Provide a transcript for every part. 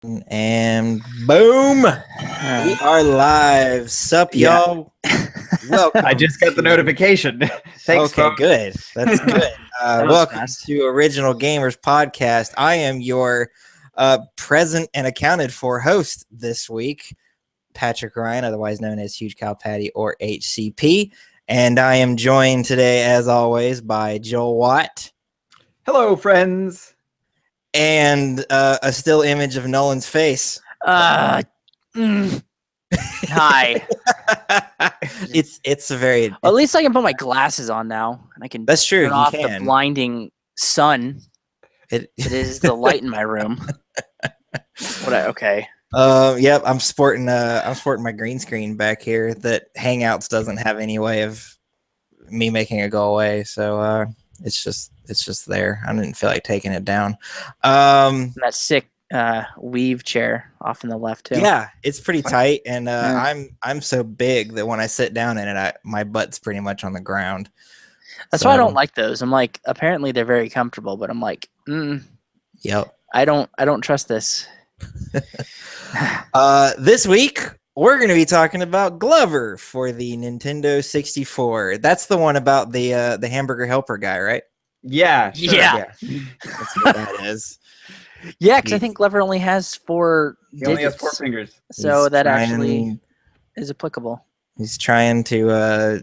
And boom, we are live. Sup, y'all? Welcome. I just got the notification. Thanks, okay, folks. Good. That's good. Welcome fast. to Original Gamers Podcast. I am your present and accounted for host this week, Patrick Ryan, otherwise known as Huge Cow Patty or HCP. And I am joined today, as always, by Joel Watt. Hello, friends. And a still image of Nolan's face. Hi. It's a very. Well, at least I can put my glasses on now, and I can. That's true. Turn off the blinding sun. It is the light in my room. Okay. Yep. I'm sporting my green screen back here that Hangouts doesn't have any way of me making it go away. So it's just there. I didn't feel like taking it down. That sick weave chair off in the left too. Yeah, it's pretty tight, and I'm so big that when I sit down in it, my butt's pretty much on the ground. That's why I don't like those. I'm like, apparently they're very comfortable, but I'm like, yep. I don't trust this. This week we're going to be talking about Glover for the Nintendo 64. That's the one about the hamburger helper guy, right? Yeah. Sure. Yeah. That's what that is. Yeah, because I think Glover only has four digits. He only has 4 fingers. So that actually is applicable. He's trying to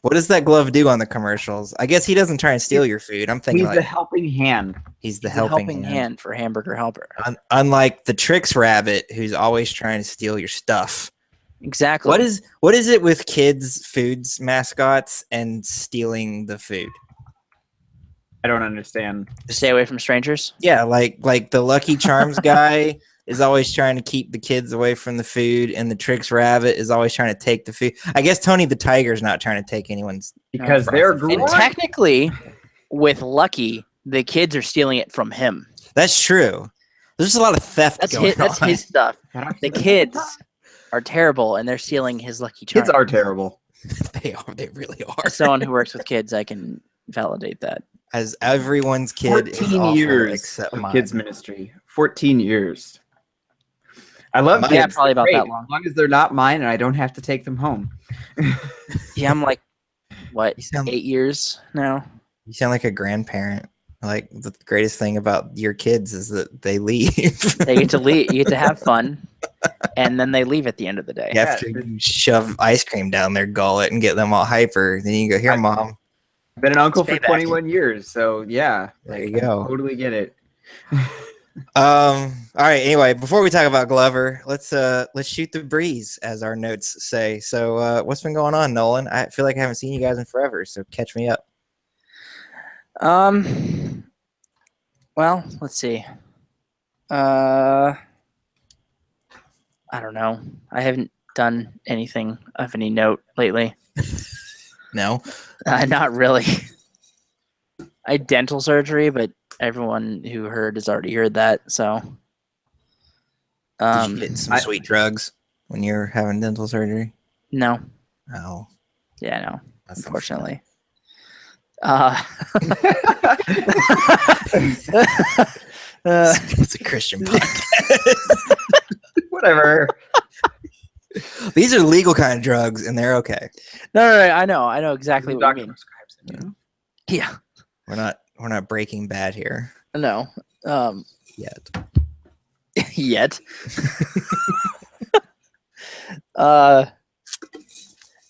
what does that glove do on the commercials? I guess he doesn't try and steal your food. I'm thinking he's the helping hand. He's the helping hand for hamburger helper. Unlike the Tricks Rabbit, who's always trying to steal your stuff. Exactly. What is it with kids' foods mascots and stealing the food? I don't understand. Stay away from strangers? Yeah, like the Lucky Charms guy is always trying to keep the kids away from the food, and the Tricks Rabbit is always trying to take the food. I guess Tony the Tiger's not trying to take anyone's because they're great. And technically, with Lucky, the kids are stealing it from him. That's true. There's a lot of theft going on. That's his stuff. The kids are terrible, and they're stealing his Lucky Charms. Kids are terrible. They are. They really are. As someone who works with kids, I can validate that. As everyone's kid 14 is awful years except of mine. kids ministry. 14 years. I love kids. Yeah, probably about that long. As long as they're not mine and I don't have to take them home. Yeah, I'm like, what, 8 years now? You sound like a grandparent. Like, the greatest thing about your kids is that they leave. They get to leave. You get to have fun, and then they leave at the end of the day. After you shove ice cream down their gullet and get them all hyper, then you go, here, Mom. I've been an uncle for 21 years, so yeah. There you go. I totally get it. All right, anyway, before we talk about Glover, let's shoot the breeze, as our notes say. So what's been going on, Nolan? I feel like I haven't seen you guys in forever, so catch me up. Well, let's see. I don't know. I haven't done anything of any note lately. No? Not really. I had dental surgery, but everyone who heard has already heard that, so. Did you get some sweet drugs when you were having dental surgery? No. Oh. Yeah, no. That's unfortunately. It's a Christian podcast. Whatever. These are legal kind of drugs, and they're okay. No, I know exactly what you mean. Yeah. We're not Breaking Bad here. No. Yet. Yet.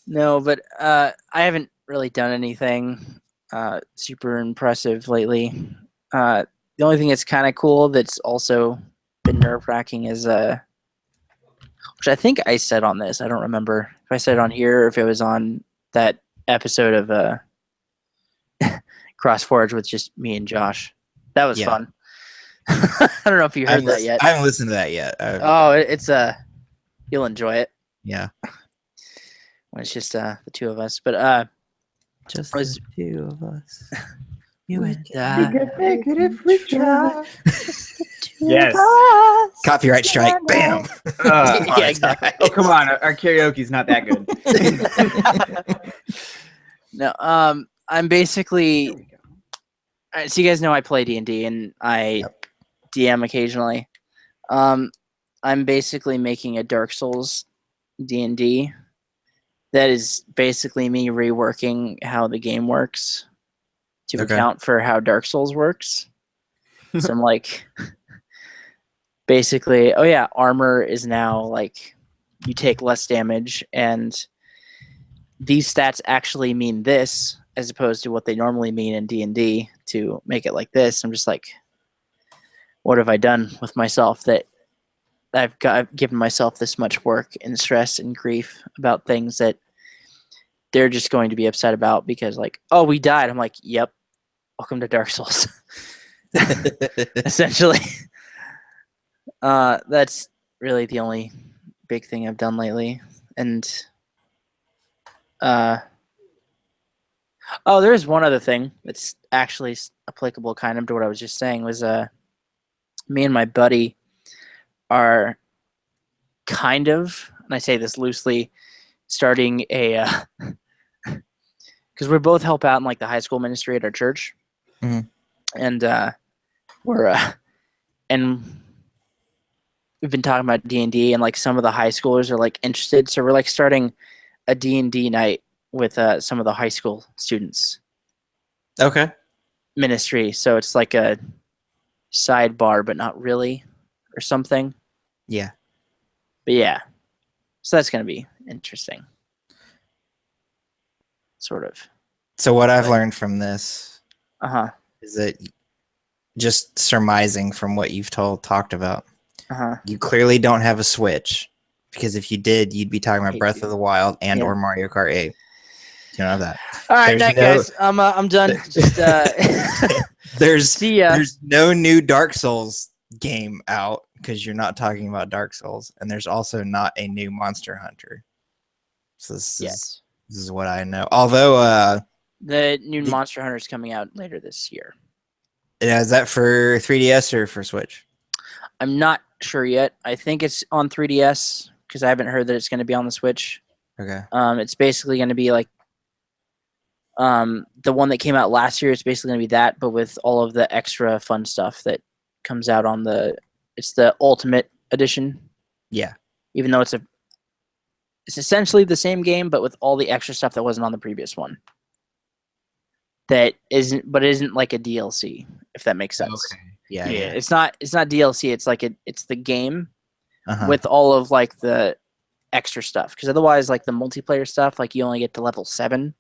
No, but I haven't really done anything super impressive lately. The only thing that's kind of cool that's also been nerve-wracking is which I think I said on this. I don't remember if I said it on here or if it was on that episode of CrossForge with just me and Josh. That was fun. I don't know if you heard that yet. I haven't listened to that yet. It's you'll enjoy it. Yeah. When it's just the two of us, but just the two of us. You and I. We could make it if we try. Yes. Copyright strike. Bam. Yeah, exactly. Oh, come on. Our karaoke's not that good. No, I'm basically. So you guys know I play D&D and I DM occasionally. I'm basically making a Dark Souls D&D that is basically me reworking how the game works to account for how Dark Souls works. So I'm like, basically, oh yeah, armor is now like you take less damage, and these stats actually mean this as opposed to what they normally mean in D&D to make it like this. I'm just like, what have I done with myself that I've given myself this much work and stress and grief about things that they're just going to be upset about because like, oh, we died. I'm like, yep, welcome to Dark Souls. Essentially. That's really the only big thing I've done lately. And there's one other thing that's actually applicable kind of to what I was just saying was me and my buddy are kind of, and I say this loosely, starting a because we both help out in like the high school ministry at our church. Mhm. And we're and we've been talking about D&D, and like some of the high schoolers are like interested, so we're like starting a D&D night with some of the high school students. Okay. Ministry, so it's like a sidebar but not really or something. Yeah. But yeah, so that's going to be interesting, sort of. So what I've learned from this is that just surmising from what you've talked about, you clearly don't have a Switch, because if you did, you'd be talking about Breath of the Wild and or Mario Kart 8. You don't have that. All right, night, guys. I'm done. Just there's no new Dark Souls game out because you're not talking about Dark Souls, and there's also not a new Monster Hunter. So this is what I know. Although the new Monster Hunter is coming out later this year. Yeah, is that for 3DS or for Switch? I'm not sure yet. I think it's on 3DS because I haven't heard that it's going to be on the Switch. Okay. It's basically going to be like the one that came out last year. It's basically going to be that, but with all of the extra fun stuff that comes out on it's the Ultimate Edition. Yeah. Even though it's essentially the same game, but with all the extra stuff that wasn't on the previous one. That isn't like a DLC, if that makes sense. Okay. Yeah. It's not DLC. It's like it's the game with all of like the extra stuff. Because otherwise, like the multiplayer stuff, like you only get to level 7,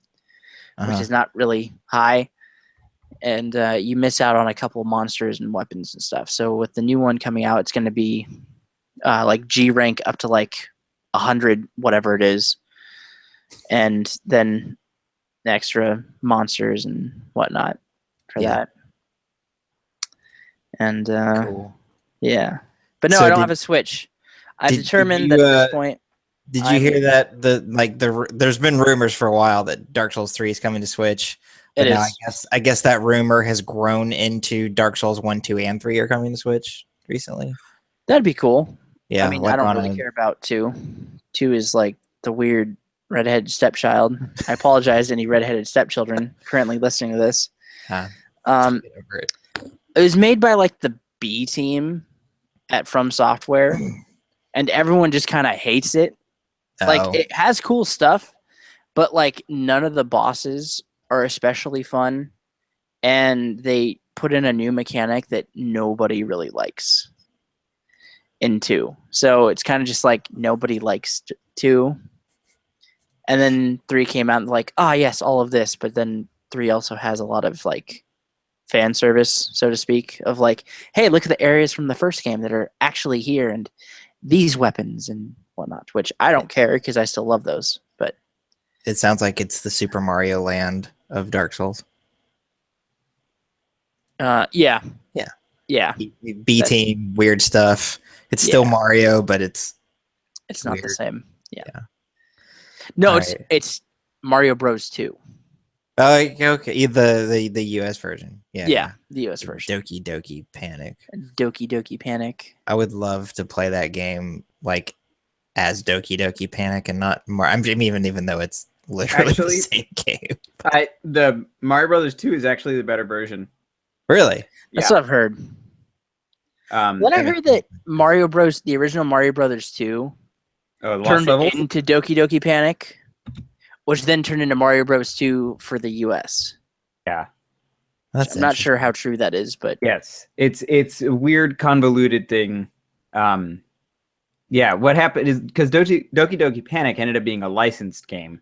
which is not really high, and you miss out on a couple of monsters and weapons and stuff. So with the new one coming out, it's going to be like G rank up to like 100, whatever it is, and then extra monsters and whatnot for that. And cool. Yeah, but no, So I don't have a Switch. I've determined that at this point. Did you hear that there's been rumors for a while that Dark Souls 3 is coming to Switch? But now I guess that rumor has grown into Dark Souls 1, 2, and 3 are coming to Switch recently. That'd be cool. Yeah, I mean, I don't really care about 2. 2 is like the weird redheaded stepchild. I apologize to any redheaded stepchildren currently listening to this. Get over it. It was made by like the B team at From Software, and everyone just kind of hates it. Like it has cool stuff, but like none of the bosses are especially fun, and they put in a new mechanic that nobody really likes in 2. So it's kind of just like nobody likes 2. And then 3 came out and like, yes, all of this, but then 3 also has a lot of like fan service, so to speak, of like, hey, look at the areas from the first game that are actually here and these weapons and whatnot, which I don't care because I still love those. But it sounds like it's the Super Mario Land of Dark Souls. Yeah. B team, weird stuff. It's still Mario, but it's not weird. The same. Yeah. No, it's Mario Bros. 2. Oh, okay. The US version. Yeah, the US version. Doki Doki Panic. Doki Doki Panic. I would love to play that game like as Doki Doki Panic and not more. Even though it's literally the same game. The Mario Brothers 2 is actually the better version. Really? That's what I've heard. When I heard that Mario Bros, the original Mario Brothers 2, the lost turned levels? into Doki Doki Panic, which then turned into Mario Bros 2 for the US. Yeah. That's I'm not sure how true that is, but Yes, it's a weird, convoluted thing. Yeah, what happened is because Doki Doki Panic ended up being a licensed game,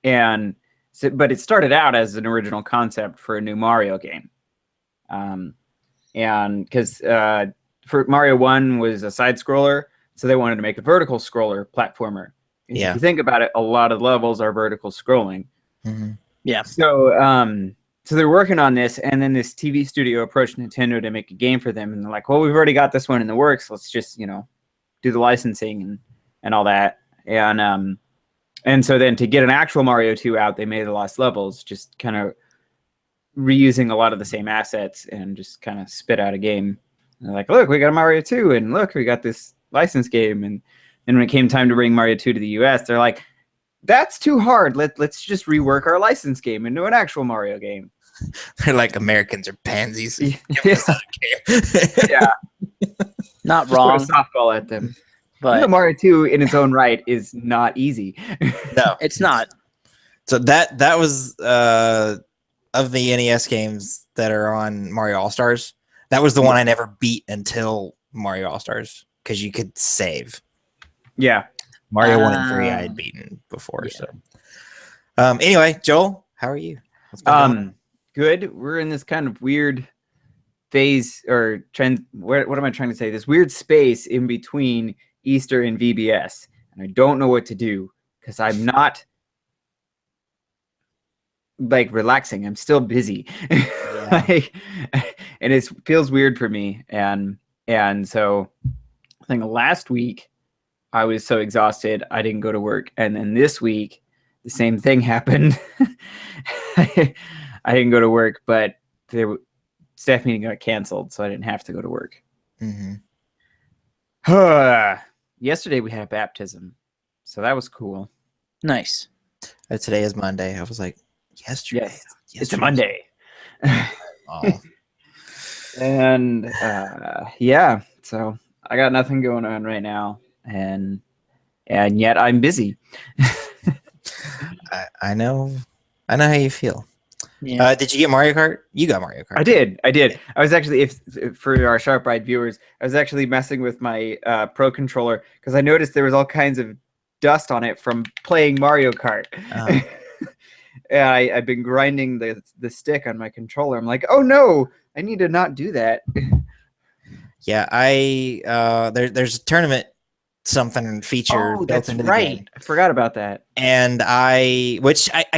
and so, but it started out as an original concept for a new Mario game, and because for Mario 1 was a side scroller, so they wanted to make a vertical scroller platformer. Yeah. If you think about it, a lot of levels are vertical scrolling. Yeah. So they're working on this, and then this TV studio approached Nintendo to make a game for them, and they're like, "Well, we've already got this one in the works. Let's just, do the licensing and all that." And so then to get an actual Mario 2 out, they made the Lost Levels, just kind of reusing a lot of the same assets and just kind of spit out a game. And they're like, "Look, we got a Mario 2, and look, we got this license game." And when it came time to bring Mario 2 to the US, they're like, "That's too hard. Let's just rework our license game into an actual Mario game." They're like, Americans are pansies. Yeah. Not Just throw wrong, a softball at them. but Mario 2 in its own right is not easy. No, it's not. So that was of the NES games that are on Mario All-Stars. That was the one I never beat until Mario All-Stars because you could save. Yeah. Mario 1 and 3 I had beaten before. Yeah. So anyway, Joel, how are you? What's been going on? Good. We're in this kind of weird phase or trend. What am I trying to say? This weird space in between Easter and VBS. And I don't know what to do because I'm not like relaxing. I'm still busy. Yeah. And it feels weird for me. And so I think last week I was so exhausted I didn't go to work. And then this week the same thing happened. I didn't go to work, but the staff meeting got canceled, so I didn't have to go to work. Yesterday we had a baptism, so that was cool. Nice. Today is Monday. I was like, yesterday. Yes, it's a Monday. Oh. And yeah, so I got nothing going on right now, and yet I'm busy. I know how you feel. Yeah. Did you get Mario Kart? You got Mario Kart. I did. I was actually, if for our sharp-eyed viewers, I was actually messing with my Pro controller because I noticed there was all kinds of dust on it from playing Mario Kart. And I've been grinding the stick on my controller. I'm like, oh no, I need to not do that. Yeah, there's a tournament something feature built into the game. I forgot about that. And I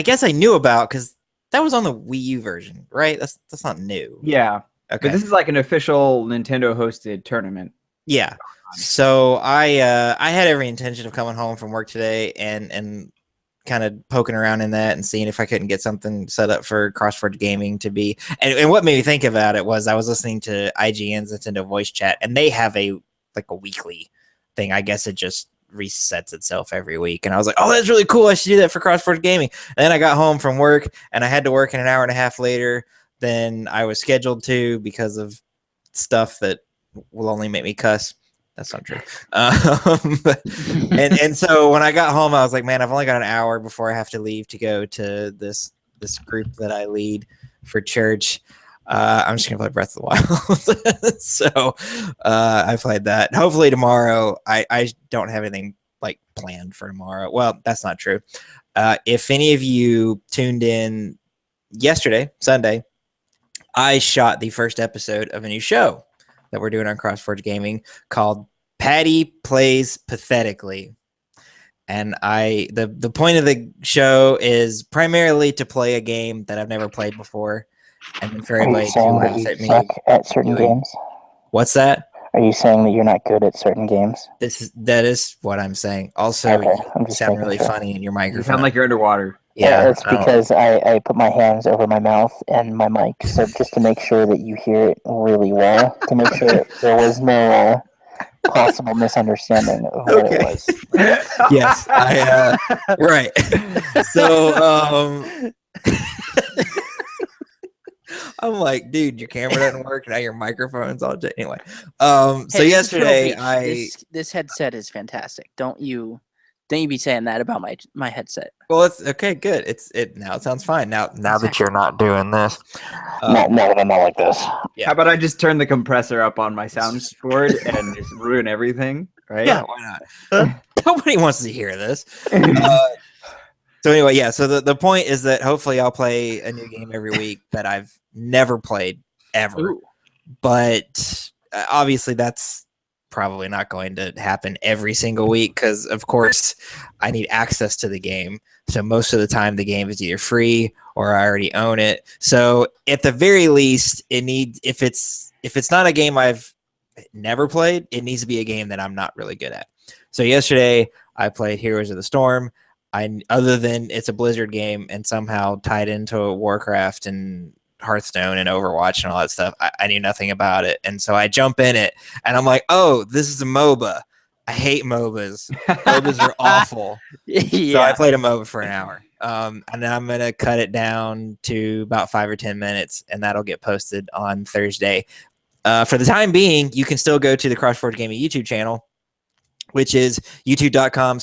guess I knew about because that was on the Wii U version, right? That's not new. Yeah. Okay. But this is like an official Nintendo hosted tournament. Yeah. So I had every intention of coming home from work today and kind of poking around in that and seeing if I couldn't get something set up for CrossForge Gaming to be. And what made me think about it was I was listening to IGN's Nintendo voice chat, and they have a weekly thing. I guess it just resets itself every week, and I was like, oh, that's really cool. I should do that for CrossForge Gaming. And then I got home from work and I had to work an hour and a half later than I was scheduled to because of stuff that will only make me cuss. That's not true. And so when I got home, I was like, man, I've only got an hour before I have to leave to go to this group that I lead for church. I'm just gonna play Breath of the Wild. So I played that. Hopefully tomorrow. I don't have anything like planned for tomorrow. Well, that's not true. If any of you tuned in yesterday, Sunday, I shot the first episode of a new show that we're doing on CrossForge Gaming called Patty Plays Pathetically. And the point of the show is primarily to play a game that I've never played before. And then for everybody to laugh at me. Suck at certain games? What's that? Are you saying that you're not good at certain games? That is what I'm saying. Also, okay, you sound really funny in your microphone. You sound like you're underwater. Yeah, it's because I put my hands over my mouth and my mic, so just to make sure that you hear it really well, to make sure that there was no possible misunderstanding of what it was. Yes, right. So I'm like, dude, your camera doesn't work. Now your microphone's all anyway. Hey, So this is Turtle yesterday Beach. This headset is fantastic. Don't you be saying that about my headset. well, it's okay, good. It now it sounds fine. Now that you're not doing this. No, I'm not like this. Yeah. How about I just turn the compressor up on my soundboard and just ruin everything, right? Yeah, why not? Nobody wants to hear this. So anyway, yeah. So the point is that hopefully I'll play a new game every week that I've never played ever. Ooh. But obviously that's probably not going to happen every single week because, of course, I need access to the game. So most of the time the game is either free or I already own it. So at the very least, it needs if it's not a game I've never played, it needs to be a game that I'm not really good at. So yesterday I played Heroes of the Storm. Other than it's a Blizzard game and somehow tied into Warcraft and Hearthstone and Overwatch and all that stuff, I knew nothing about it. And so I jump in it and I'm like, oh, this is a MOBA. I hate MOBAs. MOBAs are awful. Yeah. So I played a MOBA for an hour. And then I'm going to cut it down to about 5 or 10 minutes and that'll get posted on Thursday. For the time being, you can still go to the CrossForge Gaming YouTube channel, which is youtube.com/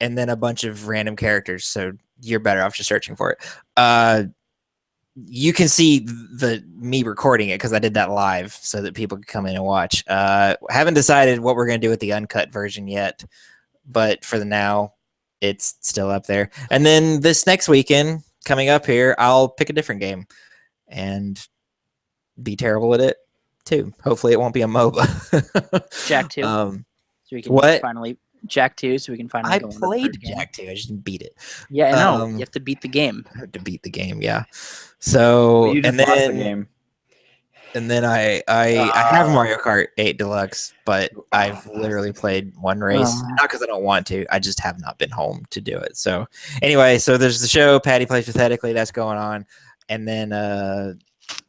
and then a bunch of random characters. So you're better off just searching for it. You can see me recording it because I did that live so that people could come in and watch. Haven't decided what we're going to do with the uncut version yet, but for the now, it's still up there. And then this next weekend coming up here, I'll pick a different game and be terrible at it too. Hopefully it won't be a MOBA. Jack 2. So we can what? finally Jack 2 so we can finally I go on to the played third game. Jack 2. I just didn't beat it. Yeah, I know. Um, You have to beat the game. I had to beat the game, yeah. So You just and lost the then game. and then I have Mario Kart 8 Deluxe, but I've literally played one race. Not because I don't want to. I just have not been home to do it. So anyway, so there's the show Patty Plays Pathetically that's going on, and then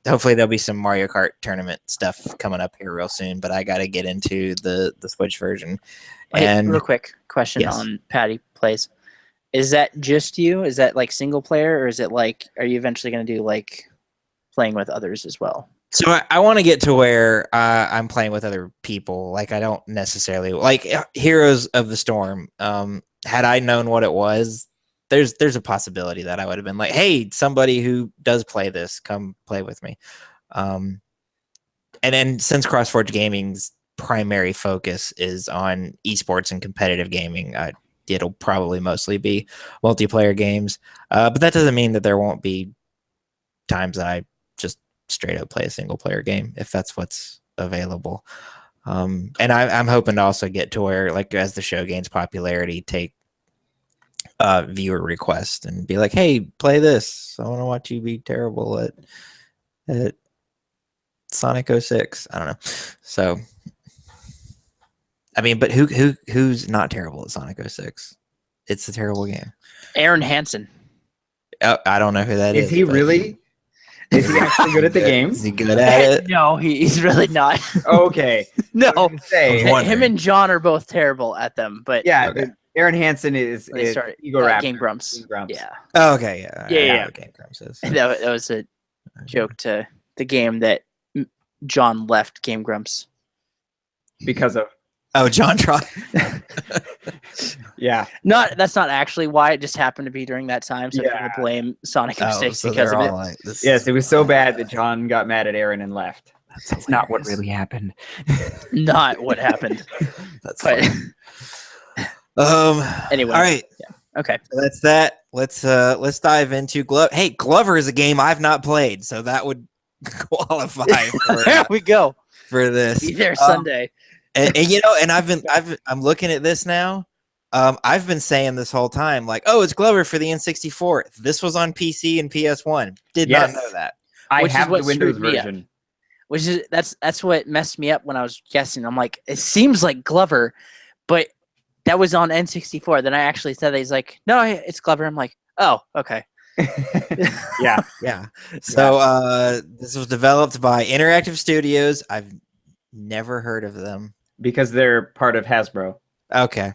hopefully there'll be some Mario Kart tournament stuff coming up here real soon. But I got to get into the Switch version. Hey, And real quick question yes. on Patty Plays. Is that just you? Is that like single player, or is it like, are you eventually going to do like playing with others as well? So I want to get to where I'm playing with other people. Like I don't necessarily like Heroes of the Storm. Had I known what it was, there's a possibility that I would have been like, hey, somebody who does play this, come play with me. And then since CrossForge Gaming's primary focus is on esports and competitive gaming, it'll probably mostly be multiplayer games. But that doesn't mean that there won't be times that I just straight up play a single player game if that's what's available. And I'm hoping to also get to where, like, as the show gains popularity, take viewer requests and be like, hey, play this. I want to watch you be terrible at Sonic 06. I don't know. So I mean, but who's not terrible at Sonic 06? It's a terrible game. Aaron Hansen. I don't know who that is. Is he really? Is he actually good at the game? Is he good at it? No, he's really not. Okay. No, Say, him and John are both terrible at them. But yeah, Okay. Aaron Hansen is Ego Raptor. Game Grumps. Game Grumps. Yeah, Oh, okay, yeah. Yeah, I know yeah. what Game Grumps is. that was a joke to the game that John left Game Grumps. Because of Oh, John Trot. yeah. That's not actually why. It just happened to be during that time. So Yeah. people blame Sonic Oh, 06 so because they're of all it. like, this Yes, is it was so bad that John got mad at Aaron and left. That's That's not what hilarious. really happened. Not what happened. That's But funny. anyway. All right. Okay. So that's that. Let's dive into Glover. Hey, Glover is a game I've not played, so that would qualify There we go. for this. Be there Sunday. And you know, and I'm looking at this now. I've been saying this whole time, like, oh, it's Glover for the N64. This was on PC and PS1. Did Yes. not know that. I Which is have what the Windows screwed me up. version. Which is that's what messed me up when I was guessing. I'm like, it seems like Glover, but that was on N64. Then I actually said that. He's like, no, it's Glover. I'm like, oh, okay. Yeah. Yeah. So this was developed by Interactive Studios. I've never heard of them. Because they're part of Hasbro, Okay.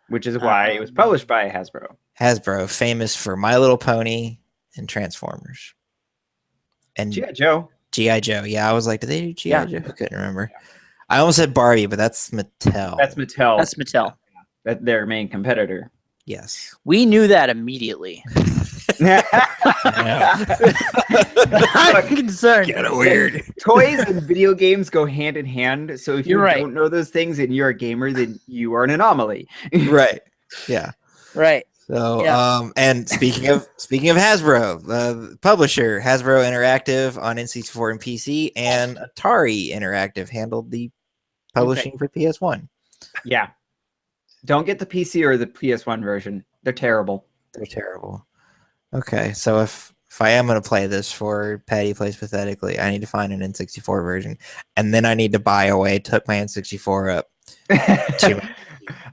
which is why it was published by Hasbro. Hasbro, famous for My Little Pony and Transformers. and G.I. Joe. G.I. Joe. Yeah, I was like, did they do G.I. Yeah. Joe? I couldn't remember. I almost said Barbie, but that's Mattel. That's Mattel. That's Mattel. That's their main competitor. Yes. We knew that immediately. I'm concerned. Kind of weird. Toys and video games go hand in hand. So if you You're right. don't know those things and you're a gamer, then you are an anomaly. Right. Yeah. Right. So, Yeah. and speaking of Hasbro, the publisher Hasbro Interactive on N64 and PC, and Atari Interactive handled the publishing for PS1. Yeah. Don't get the PC or the PS1 version. They're terrible. They're terrible. Okay, so if I am going to play this for Patty Plays Pathetically, I need to find an N64 version, and then I need to buy a way to hook my N64 up.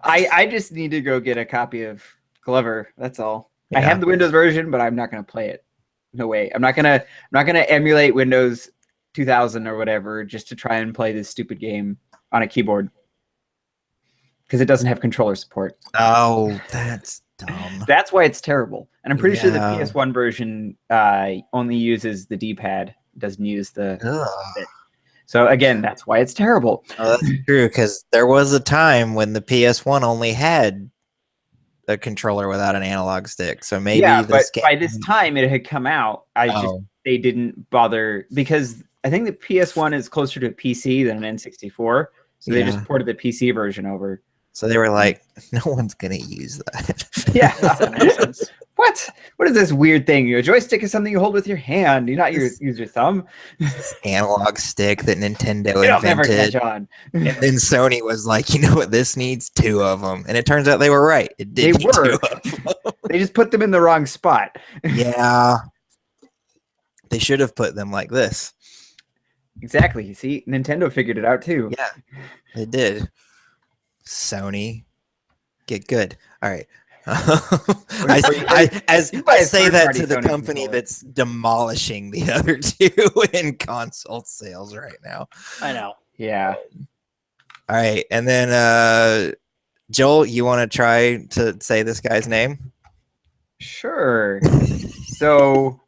I just need to go get a copy of Glover. That's all. Yeah. I have the Windows version, but I'm not going to play it. No way. I'm not gonna emulate Windows 2000 or whatever just to try and play this stupid game on a keyboard because it doesn't have controller support. Oh, that's dumb. That's why it's terrible. And I'm pretty sure the Yeah. PS1 version only uses the D-pad, doesn't use the. Ugh. So again, that's why it's terrible. Oh, that's true, because there was a time when the PS1 only had a controller without an analog stick. So maybe but by this time it had come out. They didn't bother because I think the PS1 is closer to a PC than an N64. So they just ported the PC version over. So they were like, no one's gonna use that. Yeah. That makes sense. What is this weird thing? Your joystick is something you hold with your hand. You not use your thumb. This analog stick that Nintendo It'll never invented. catch on. And then Sony was like, you know what, this needs 2 of them. And it turns out they were right. It did need 2 of them. They just put them in the wrong spot. Yeah. They should have put them like this. Exactly. You see, Nintendo figured it out too. Yeah, they did. Sony, get good. All right. I say that to the Sony company controller. that's demolishing the other 2 in console sales right now. I know. Yeah. All right, and then Joel, you want to try to say this guy's name? Sure. So,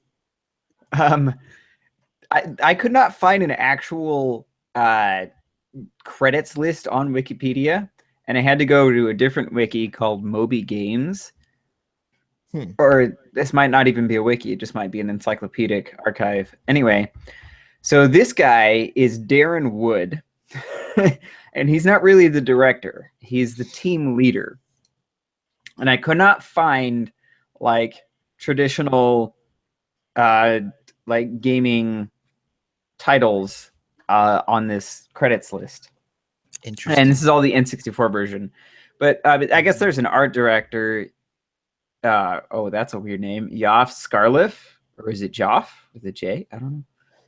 I could not find an actual credits list on Wikipedia, and I had to go to a different wiki called Moby Games. Or this might not even be a wiki; it just might be an encyclopedic archive. Anyway, so this guy is Darren Wood, and he's not really the director; he's the team leader. And I could not find like traditional like gaming titles on this credits list. Interesting. And this is all the N64 version. But I guess there's an art director. Oh, that's a weird name. Yoff Scarliff, or is it Joff with a J? I don't know.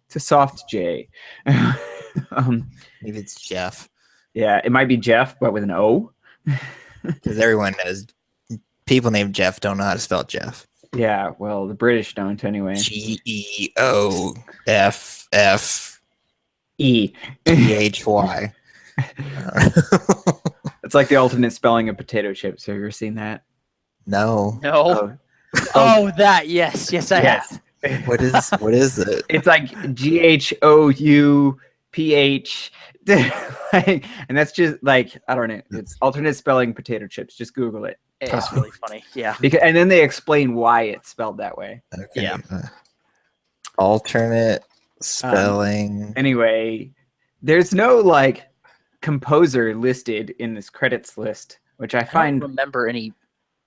It's a soft J. Maybe it's Jeff, Yeah, it might be Jeff, but with an O. because everyone knows people named Jeff don't know how to spell Jeff. Yeah, well, the British don't anyway. GeoffFPhy. E. It's like the alternate spelling of potato chips. Have you ever seen that? No. No. Oh, that. Yes. Yes, I have. What is it? It's like GHOUPH. And that's just like, I don't know. It's alternate spelling potato chips. Just Google it. It's really funny. Yeah. And then they explain why it's spelled that way. Okay. Yeah. Alternate spelling. Anyway, there's no like composer listed in this credits list, which I I find don't remember any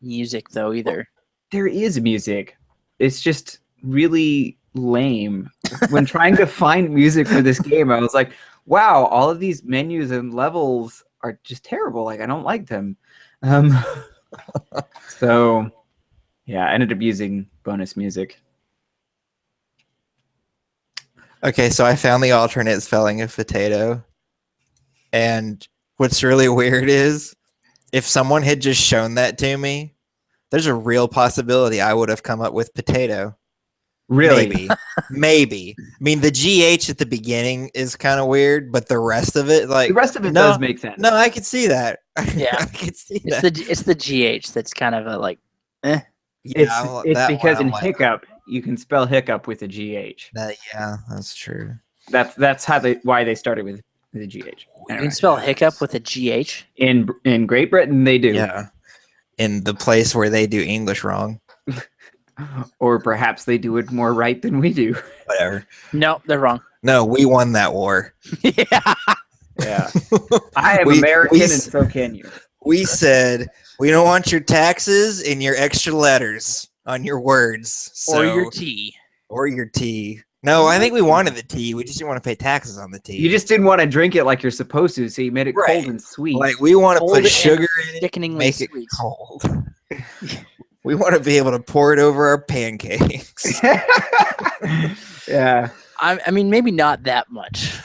music though either. there is music. It's just really lame. When trying to find music for this game, I was like, wow, all of these menus and levels are just terrible. Like, I don't like them. So, yeah, I ended up using bonus music. Okay, so I found the alternate spelling of potato. And what's really weird is if someone had just shown that to me, there's a real possibility I would have come up with potato. Really? Maybe. I mean, the GH at the beginning is kind of weird, but the rest of it, like, The rest of it no, does make sense. No, I could see that. Yeah. I could see It's that. the GH that's kind of a like, Yeah, It's that because one, in I'm like, Hiccup, you can spell hiccup with a GH. Yeah, that's true. That's why they started with the GH. You Anyway. can spell hiccup with a GH. In Great Britain, they do. Yeah, in the place where they do English wrong. Or perhaps they do it more right than we do. Whatever. No, they're wrong. No, we won that war. Yeah. Yeah. I am We- American, we and s- so can you. We said we don't want your taxes and your extra letters on your words. So, Or your T. Or your tea. No, I think we wanted the tea. We just didn't want to pay taxes on the tea. You just didn't want to drink it like you're supposed to, so you made it Right. cold and sweet. like we want to Cold put and sugar in it, Sickeningly make it sweet. cold. We want to be able to pour it over our pancakes. Yeah. I mean, maybe not that much.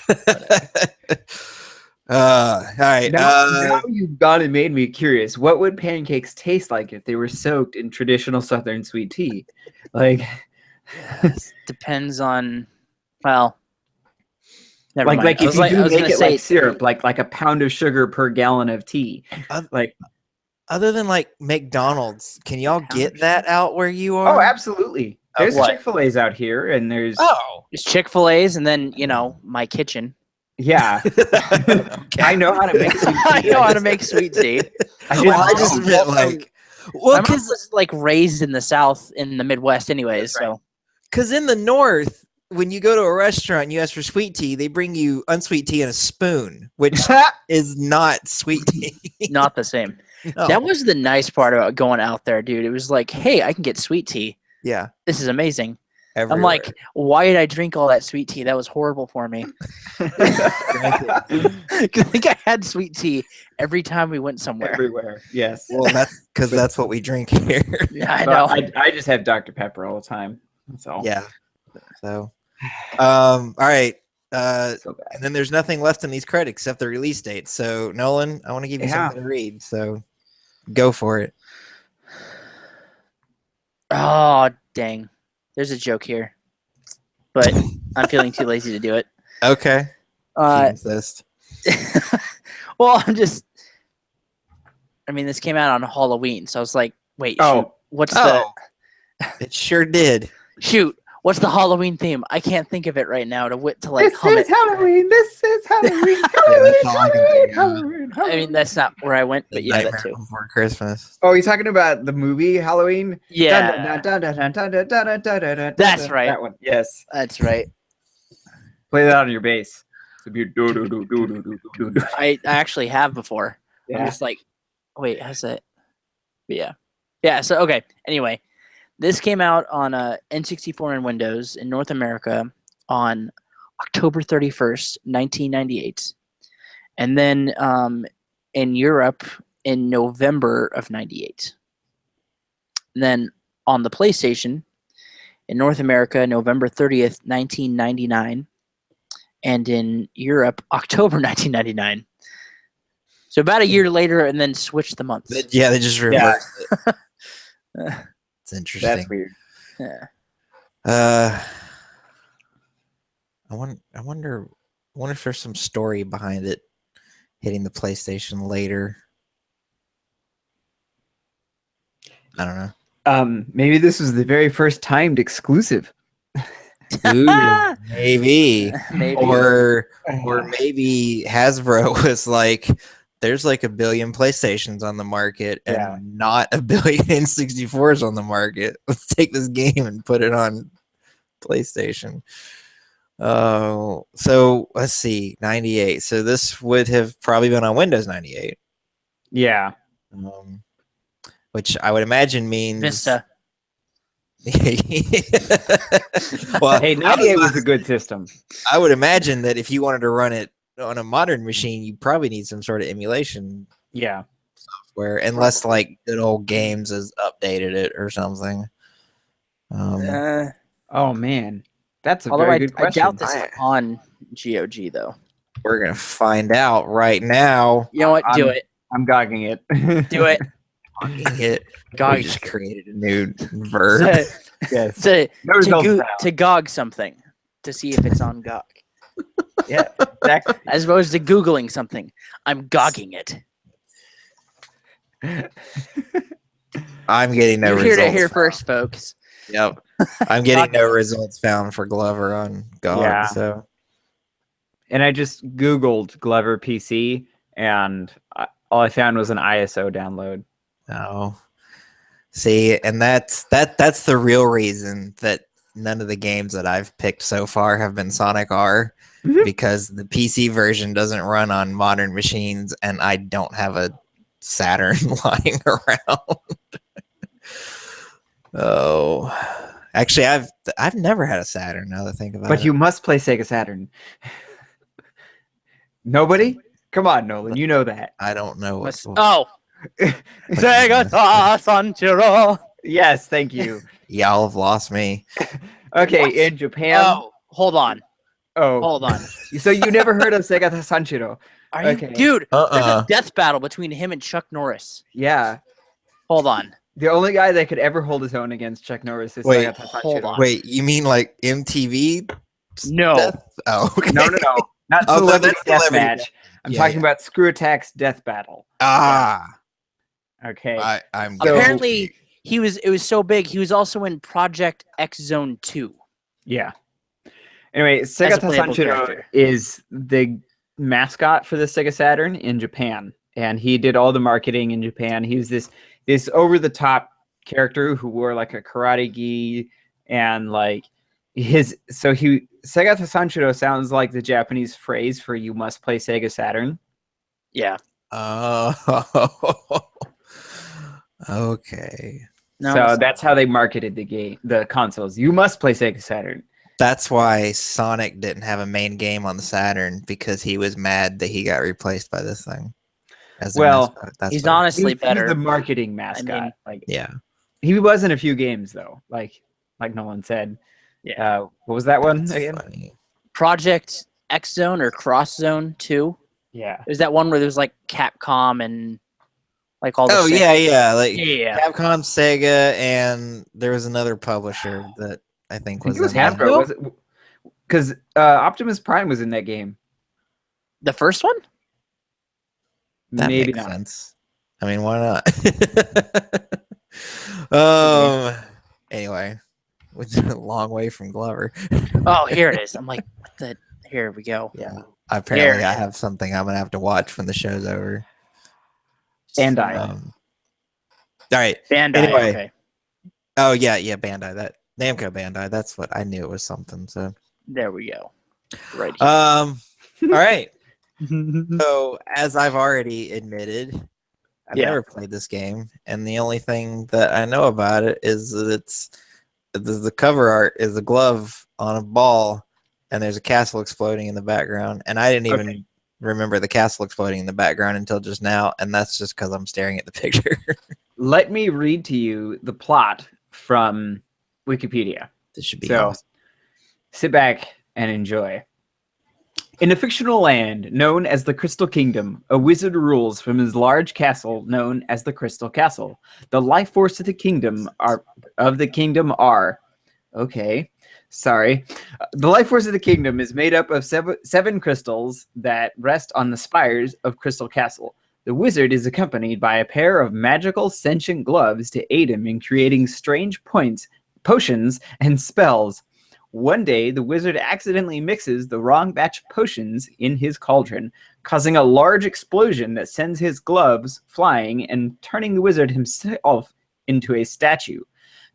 All right. Now you've gone and made me curious. What would pancakes taste like if they were soaked in traditional Southern sweet tea? Like, Depends on, well, never like, mind. like I if was you like, I do was make gonna it say, like syrup, like a pound of sugar per gallon of tea. Like, Other than like McDonald's, can y'all get that out where you are? oh, absolutely. There's what? Chick-fil-A's out here, and there's there's Chick-fil-A's, and then my kitchen. yeah. I know how to make sweet I tea. know how to make sweet tea. I just meant like, well, My mom because was like raised in the South, in the Midwest, anyways. That's right. So in the North, when you go to a restaurant and you ask for sweet tea, they bring you unsweet tea in a spoon, which is not sweet tea. not the same. No. That was the nice part about going out there, dude. It was like, hey, I can get sweet tea. Yeah. This is amazing. Everywhere. I'm like, why did I drink all that sweet tea? That was horrible for me. I think I had sweet tea every time we went somewhere. everywhere. Yes. well, that's because that's what we drink here. Yeah, I But know. I just have Dr. Pepper all the time. That's all. Yeah. So, all right. So bad. And then there's nothing left in these credits except the release date. So, Nolan, I want to give you Yeah. something to read. So, go for it. Oh, dang. There's a joke here. But I'm feeling too lazy to do it. Okay. Uh, Insist. well, I mean, this came out on Halloween, so I was like, wait, Oh. shoot, what's Oh, it sure did. what's the Halloween theme? I can't think of it right now to like This hum is it. Halloween. This is Halloween. that's all I can think of. Halloween. I mean, that's not where I went, The but yeah, that Nightmare too. Before Christmas. Oh, you're talking about the movie Halloween? Yeah, That's right. That one. Yes. that's right. Play that on your bass. It's a do do do do do do do do. I actually have before. I'm Yeah. just like, wait, how's that? But yeah. So okay. Anyway, this came out on N64 and Windows in North America on October 31st, 1998, and then in Europe in November of '98. And then on the PlayStation in North America, November 30th, 1999, and in Europe, October 1999. So about a year later, and then switched the months. Yeah, they just reversed it. It's interesting. That's weird. Yeah. I wonder if there's some story behind it hitting the PlayStation later. I don't know. Maybe this was the very first timed exclusive. Ooh, maybe. Maybe. Or maybe Hasbro was like, there's like 1 billion PlayStations on the market and Yeah. not 1 billion N64s on the market. Let's take this game and put it on PlayStation. Oh, so let's see, 98. So this would have probably been on Windows 98, Yeah. which I would imagine means Vista. well, Hey, 98 was a good system. I would imagine that if you wanted to run it on a modern machine, you probably need some sort of emulation Yeah. software, unless like Good Old Games has updated it or something. Oh man, that's a Although very I good question. doubt this is on GOG though. We're gonna find out right now. You know what? Do I'm- it. I'm gogging it. Do it. Fucking it. Gog. We just created a new verb. Yes. to, No results found. to gog something to see if it's on GOG, Yeah. Exactly. as opposed to googling something. I'm gogging it. I'm getting no You results. heard it here first, folks. Yep. I'm getting no results found for Glover on GOG. Yeah. So, And I just Googled Glover PC, and all I found was an ISO download. oh, see, and that's the real reason that none of the games that I've picked so far have been Sonic R, because the PC version doesn't run on modern machines, and I don't have a Saturn lying around. Oh, actually, I've never had a Saturn. Now that I think about it, But you must play Sega Saturn. Nobody? Come on, Nolan. You know that. I don't know what. Sega Saturn. Yes, thank you. Y'all have lost me. Okay, in Japan. Oh, hold on. Oh, so you never heard of Sega Sanshiro? Are you, Okay. dude? There's Uh-uh. a death battle between him and Chuck Norris. Yeah. Hold on. The only guy that could ever hold his own against Chuck Norris is Wait, Sega Sanshiro. hold on. Wait, you mean like MTV? No. Death? Oh, okay. No. Not Oh, Celebrity that's Deathmatch. I'm Yeah, talking yeah. about Screw Attack's Death Battle. Ah, Okay. I'm So- Apparently, it was so big. He was also in Project X Zone 2. Yeah. Anyway, Sega a playable Sanshiro character. is the mascot for the Sega Saturn in Japan, and he did all the marketing in Japan. He was this over the top character who wore like a karate gi, and like Sega Sanshiro sounds like the Japanese phrase for "you must play Sega Saturn." Yeah. Oh, okay. No, So that's how they marketed the consoles. You must play Sega Saturn. That's why Sonic didn't have a main game on the Saturn, because he was mad that he got replaced by this thing. As a Well, mascot. That's he's what- honestly He's better. the marketing mascot. mean- like Yeah. he was in a few games though, like Nolan said. Yeah. What was that one That's again? funny. Project X Zone or Cross Zone 2. Yeah. There's that one where there's like Capcom and like all the Oh, yeah. Like Yeah. Capcom, Sega, and there was another publisher that I think I think was it was in that. Hasbro, was it? Because Optimus Prime was in that game. The first one? That Maybe makes not. sense. I mean, why not? Anyway, we're a long way from Glover. Oh, here it is. I'm like, what the? Here we go. Yeah. Apparently, There. I have something I'm gonna have to watch when the show's over. Bandai. All right. Bandai. Anyway. Okay. Oh yeah, Bandai. That Namco Bandai. That's what I knew it was something. So. There we go. Right. All right. Here. So, as I've already admitted, I've Yeah. never played this game, and the only thing that I know about it is that the cover art is a glove on a ball, and there's a castle exploding in the background, and I didn't even remember the castle exploding in the background until just now, and that's just because I'm staring at the picture. Let me read to you the plot from Wikipedia. This should be So, awesome. sit back and enjoy. In a fictional land known as the Crystal Kingdom, a wizard rules from his large castle known as the Crystal Castle. The life force of the kingdom are okay. Sorry. The life force of the kingdom is made up of seven crystals that rest on the spires of Crystal Castle. The wizard is accompanied by a pair of magical sentient gloves to aid him in creating strange potions, and spells. One day, the wizard accidentally mixes the wrong batch of potions in his cauldron, causing a large explosion that sends his gloves flying and turning the wizard himself into a statue.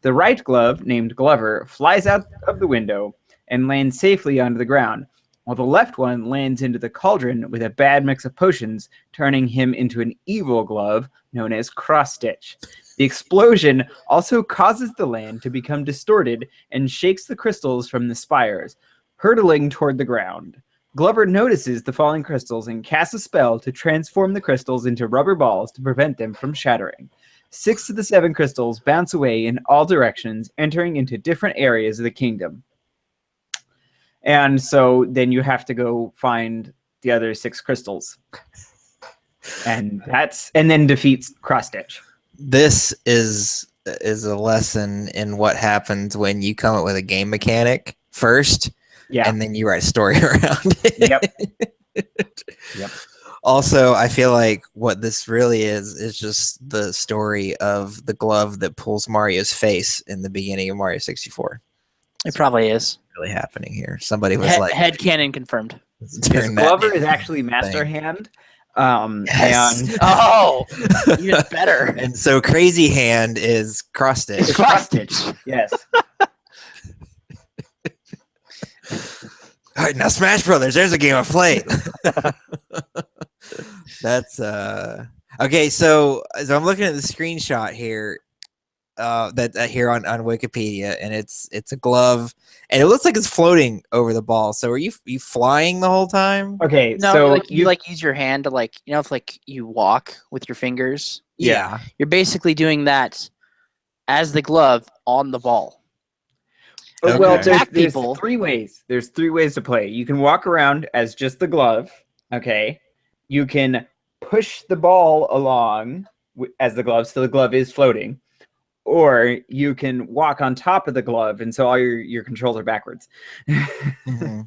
The right glove, named Glover, flies out of the window and lands safely onto the ground, while the left one lands into the cauldron with a bad mix of potions, turning him into an evil glove known as Cross Stitch. The explosion also causes the land to become distorted and shakes the crystals from the spires, hurtling toward the ground. Glover notices the falling crystals and casts a spell to transform the crystals into rubber balls to prevent them from shattering. 6 of the 7 crystals bounce away in all directions, entering into different areas of the kingdom. And so then you have to go find the other 6 crystals. And then defeats Cross Stitch. This is a lesson in what happens when you come up with a game mechanic first, Yeah. and then you write a story around it. Yep. Also, I feel like what this really is just the story of the glove that pulls Mario's face in the beginning of Mario 64. It probably is. Really happening here. Somebody was like, headcanon confirmed. Yes, Glover is actually Master Hand. Yes. And Oh, even better. And so Crazy Hand is cross stitch. Cross stitch. Yes. All right, now Smash Brothers. There's a game of play. That's okay. So I'm looking at the screenshot here. Here on Wikipedia, and it's a glove, and it looks like it's floating over the ball. So are you flying the whole time? Okay, No, so you use your hand to if you walk with your fingers. Yeah. You're basically doing that as the glove on the ball. Okay. Well, Attack there's people. 3 ways. There's 3 ways to play. You can walk around as just the glove. Okay. You can push the ball along as the glove, so the glove is floating. Or you can walk on top of the glove, and so all your controls are backwards. Mm-hmm.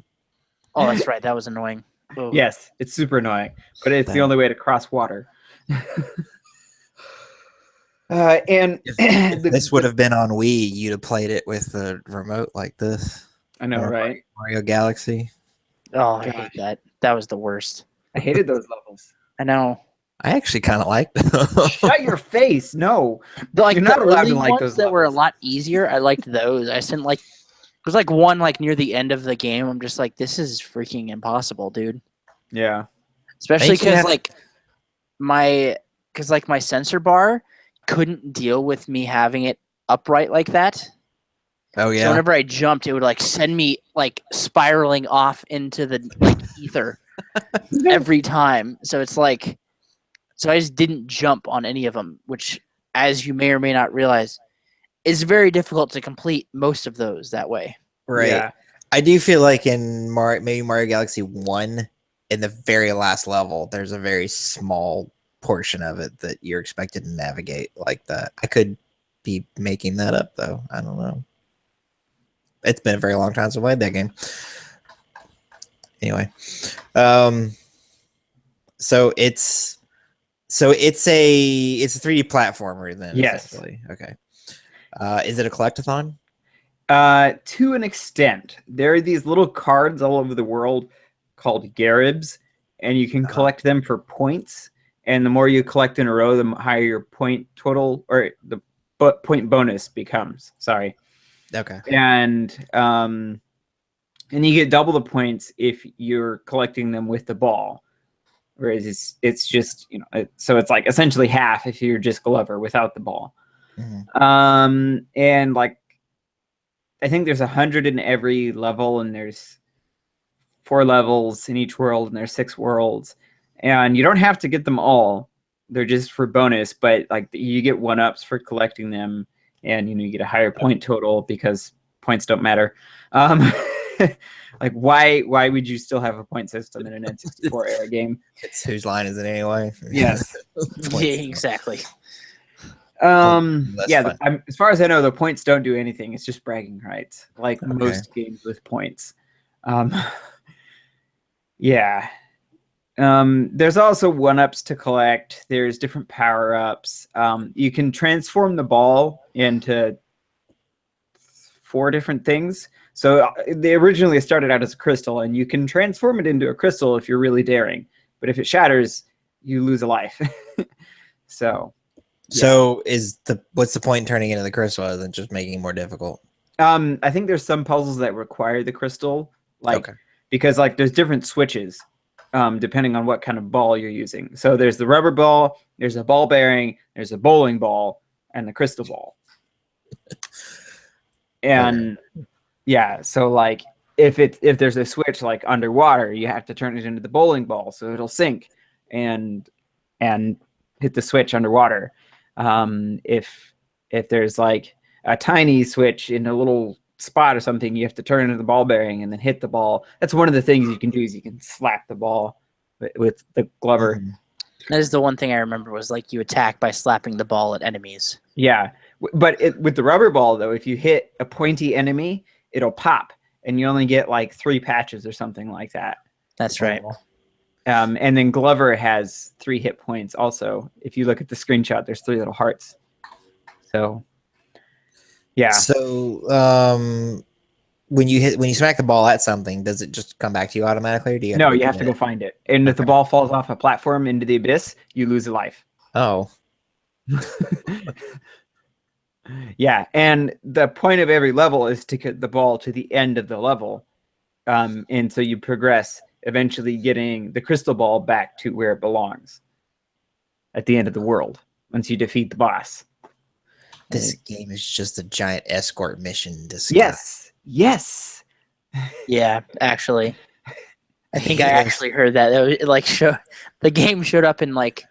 Oh, that's right. That was annoying. Oh. Yes, it's super annoying, but it's the only way to cross water. And this would have been on Wii, you'd have played it with the remote like this. I know, right? Mario Galaxy. Oh, I hate that. That was the worst. I hated those levels. I know. I actually kind of liked them. Shut your face! No, You're not allowed to like ones those that were a levels. lot easier. I liked those. I didn't like. It was like one near the end of the game. I'm just like, this is freaking impossible, dude. Yeah. Especially Thank you. because my sensor bar couldn't deal with me having it upright like that. Oh So yeah. whenever I jumped, it would send me spiraling off into the ether every time. So it's so I just didn't jump on any of them, which, as you may or may not realize, is very difficult to complete most of those that way. Right. Yeah. I do feel like in maybe Mario Galaxy 1, in the very last level, there's a very small portion of it that you're expected to navigate like that. I could be making that up, though. I don't know. It's been a very long time since I played that game. Anyway. So it's a 3D platformer then, Yes. essentially. Okay. Is it a collectathon? To an extent. There are these little cards all over the world called Garibs, and you can collect them for points. And the more you collect in a row, the higher your point total, or the point bonus becomes. Sorry. Okay. And you get double the points if you're collecting them with the ball. Whereas it's just, so it's essentially half if you're just Glover without the ball. Mm-hmm. And I think there's 100 in every level, and there's 4 levels in each world, and there's 6 worlds, and you don't have to get them all. They're just for bonus, but you get 1-ups for collecting them, and you get a higher point total because points don't matter. Why would you still have a point system in an N64 era game? It's whose line is it anyway? Yes. Yeah, exactly. Yeah, as far as I know, the points don't do anything. It's just bragging rights, most games with points. Yeah. There's also 1-ups to collect. There's different power-ups. You can transform the ball into 4 different things. So they originally started out as a crystal, and you can transform it into a crystal if you're really daring. But if it shatters, you lose a life. So what's the point in turning into the crystal other than just making it more difficult? I think there's some puzzles that require the crystal, because there's different switches depending on what kind of ball you're using. So there's the rubber ball, there's a ball bearing, there's a bowling ball, and the crystal ball. And yeah, so if there's a switch underwater, you have to turn it into the bowling ball so it'll sink and hit the switch underwater. If there's a tiny switch in a little spot or something, you have to turn into the ball bearing and then hit the ball. That's one of the things you can do, is you can slap the ball with the Glover. That is the one thing I remember was you attack by slapping the ball at enemies. Yeah, but with the rubber ball though, if you hit a pointy enemy, it'll pop, and you only get 3 patches or something like that. That's right. And then Glover has 3 hit points also. If you look at the screenshot, there's 3 little hearts. So, yeah. So, when you smack the ball at something, does it just come back to you automatically, or do you? No, you have to go find it. And if the ball falls off a platform into the abyss, you lose a life. Oh. Yeah, and the point of every level is to get the ball to the end of the level. And so you progress, eventually getting the crystal ball back to where it belongs at the end of the world once you defeat the boss. This game is just a giant escort mission. Yes. Yeah, actually. I think I actually heard that. It like the game showed up in like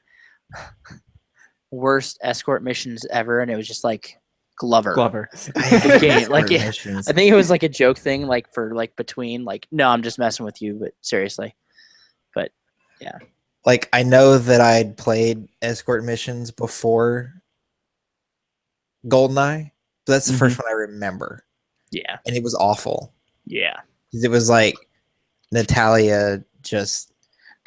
worst escort missions ever, and it was just like Glover. I Game. Like I think it was like a joke thing, like for like between like, no, I'm just messing with you, but seriously. But yeah. Like, I know that I'd played escort missions before GoldenEye, but that's the first one I remember. Yeah. And it was awful. Yeah. It was like Natalia just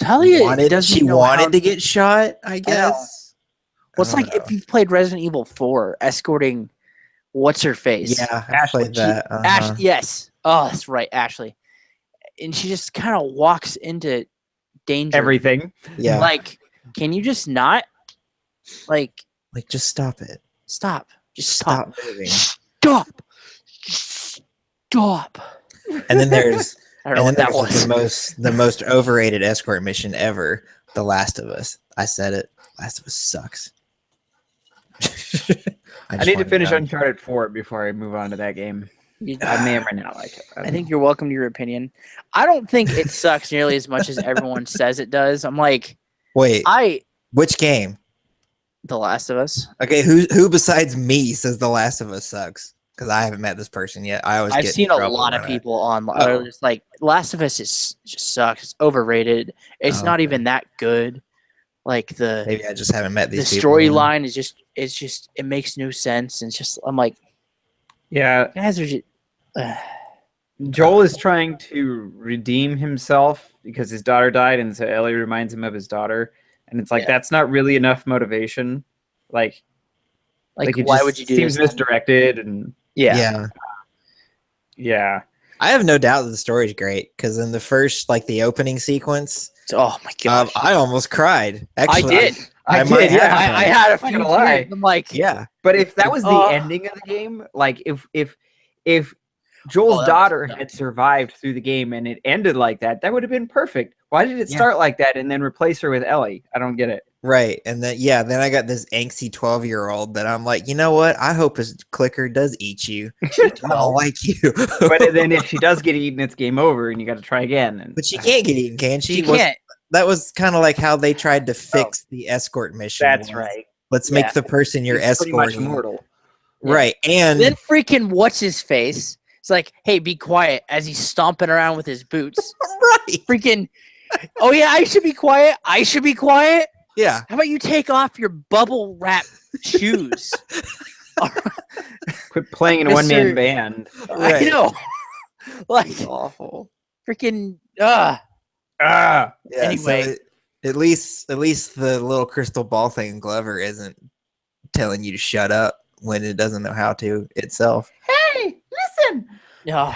wanted to get shot, I guess. Well, it's like if you've played Resident Evil 4, escorting what's her face? Yeah, I played that. Ash, yes. Oh, that's right, Ashley. And she just kind of walks into danger. Everything. Yeah. Like, can you just not? Like just stop it. Stop. Just stop moving. Stop. And then there's I don't know what that was. the most overrated escort mission ever, The Last of Us. I said it. Last of Us sucks. I need to finish Uncharted 4 before I move on to that game. I may or may not like it. I think you're welcome to your opinion. I don't think it sucks nearly as much as everyone says it does. I'm like, wait, which game? The Last of Us. Okay, who besides me says The Last of Us sucks? Because I haven't met this person yet. I've seen a lot of people online. It's like Last of Us just sucks. It's overrated. It's not even that good. Like maybe I just haven't met these the people. The storyline is just it makes no sense. And it's just I'm like, yeah, guys are just. Joel is trying to redeem himself because his daughter died, and so Ellie reminds him of his daughter, and it's like that's not really enough motivation. Like why would you do seems this? Misdirected and yeah. I have no doubt that the story's great because in the first the opening sequence, oh my gosh, I almost cried. Actually, I did. I did. Yeah, I had a few tears. I'm like, yeah. But if that was the ending of the game, like if Joel's daughter had survived through the game and it ended like that, that would have been perfect. Why did it start like that and then replace her with Ellie? I don't get it. Right. And then I got this angsty 12-year-old that I'm like, you know what? I hope his clicker does eat you. I don't like you. But then if she does get eaten, it's game over and you got to try again. But she can't get eaten, can she? She can't. That was kind of like how they tried to fix the escort mission. That's right. Let's make the person you're escorting pretty much mortal. Right. And then freaking what's his face? It's like, hey, be quiet as he's stomping around with his boots. Right. Freaking, oh yeah, I should be quiet. I should be quiet. Yeah. How about you take off your bubble wrap shoes? Quit playing in a one-man band. Right. I know. Like, it's awful. Freaking, Yeah, anyway. So at least the little crystal ball thing in Glover isn't telling you to shut up when it doesn't know how to itself. Hey, listen. Yeah.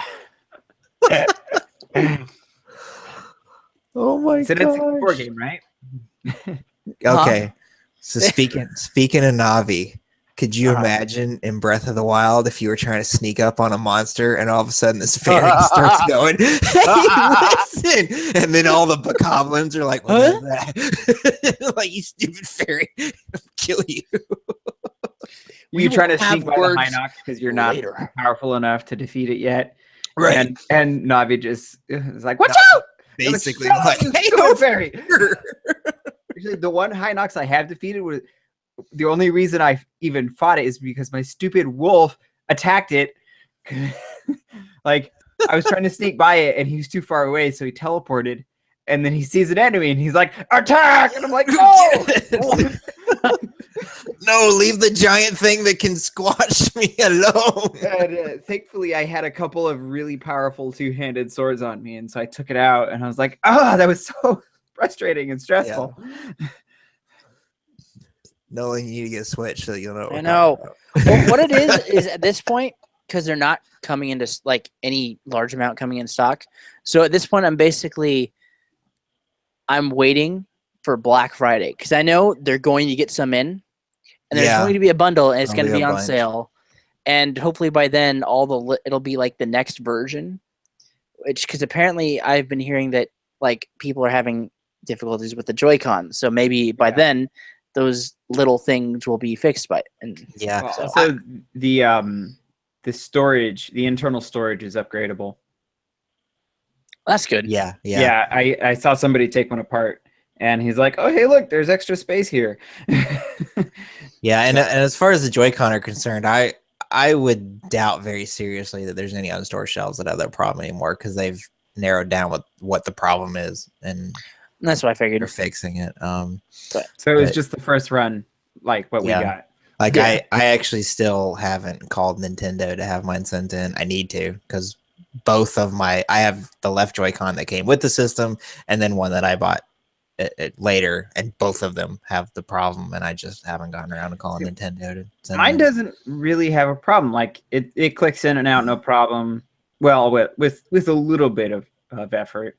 Oh my god. So that's a 4 game, right? Okay. So speaking of Navi, could you imagine in Breath of the Wild if you were trying to sneak up on a monster and all of a sudden this fairy starts going, hey, listen! And then all the bokoblins are like, what is that? Like, you stupid fairy, I'll kill you. Were you trying to sneak by the Hinox because you're not powerful enough to defeat it yet? Right. And Navi just is like, watch out! Basically, like, hey, go fairy. Actually, the one Hinox I have defeated was the only reason I even fought it is because my stupid wolf attacked it. Like, I was trying to sneak by it and he was too far away, so he teleported. And then he sees an enemy and he's like, attack! And I'm like, no! No, leave the giant thing that can squash me alone. And, thankfully, I had a couple of really powerful two-handed swords on me, and so I took it out, and I was like, that was so frustrating and stressful. Nolan, you need to get a Switch so you'll know what I we're know. talking Well, what it is at this point, because they're not coming into like any large amount coming in stock. So at this point, I'm waiting for Black Friday because I know they're going to get some in, and there's Yeah. going to be a bundle, and it's There'll going to be be a on bunch. sale. And hopefully by then, it'll be like the next version, which because apparently I've been hearing that like people are having difficulties with the Joy-Con, so maybe by then those little things will be fixed by and Yeah. Well, So- also, the storage, the internal storage is upgradable. that's good. Yeah. Yeah, I saw somebody take one apart, and he's like, "Oh, hey, look, there's extra space here." Yeah, and So- as far as the Joy-Con are concerned, I would doubt very seriously that there's any on store shelves that have that problem anymore because they've narrowed down what the problem is and That's what I figured. they're fixing it. So it was But- just the first run, like what Yeah. we got. Like Yeah. I actually still haven't called Nintendo to have mine sent in. I need to because both of I have the left Joy-Con that came with the system and then one that I bought later, and both of them have the problem, and I just haven't gotten around to calling Nintendo to send Mine them in. doesn't really have a problem. Like it clicks in and out, no problem. Well, with a little bit of effort.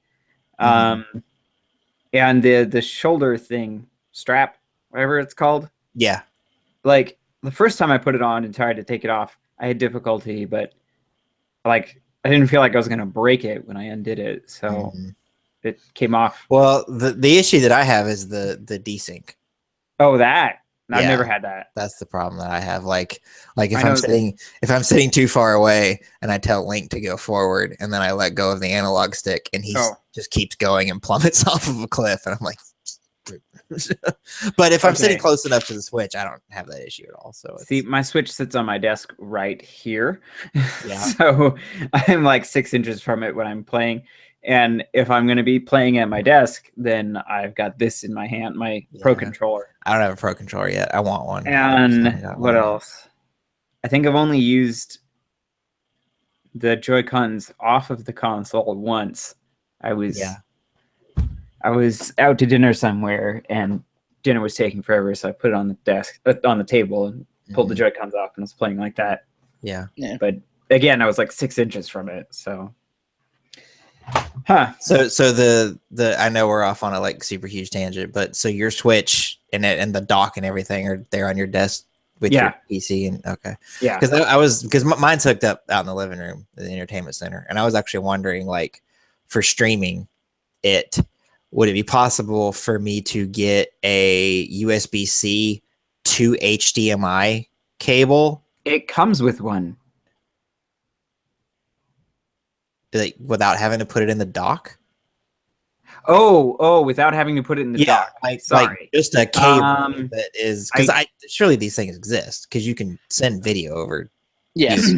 And the shoulder thing, strap, whatever it's called. Yeah. Like the first time I put it on and tried to take it off, I had difficulty, but like I didn't feel like I was gonna break it when I undid it, so it came off. Well, the issue that I have is the desync. Oh, that I've Yeah. never had that. That's the problem that I have. Like if I know I'm sitting too far away and I tell Link to go forward and then I let go of the analog stick and he just keeps going and plummets off of a cliff and I'm like but if I'm sitting close enough to the Switch, I don't have that issue at all. So See, my Switch sits on my desk right here. Yeah. So I'm like 6 inches from it when I'm playing. And if I'm going to be playing at my desk, then I've got this in my hand, my Pro Controller. I don't have a Pro Controller yet. I want one. And what else? I think I've only used the Joy-Cons off of the console once. I was out to dinner somewhere and dinner was taking forever, so I put it on the desk, on the table, and pulled the Joy-Cons off and was playing like that. Yeah. But again, I was like 6 inches from it, so. So the I know we're off on a like super huge tangent, but so your Switch and the dock and everything are there on your desk with your PC and okay. Yeah. Because mine's hooked up out in the living room, the entertainment center, and I was actually wondering like for streaming would it be possible for me to get a USB-C to HDMI cable? It comes with one. Like, without having to put it in the dock? Oh, without having to put it in the dock. Like just a cable that is because surely these things exist because you can send video over. Yes.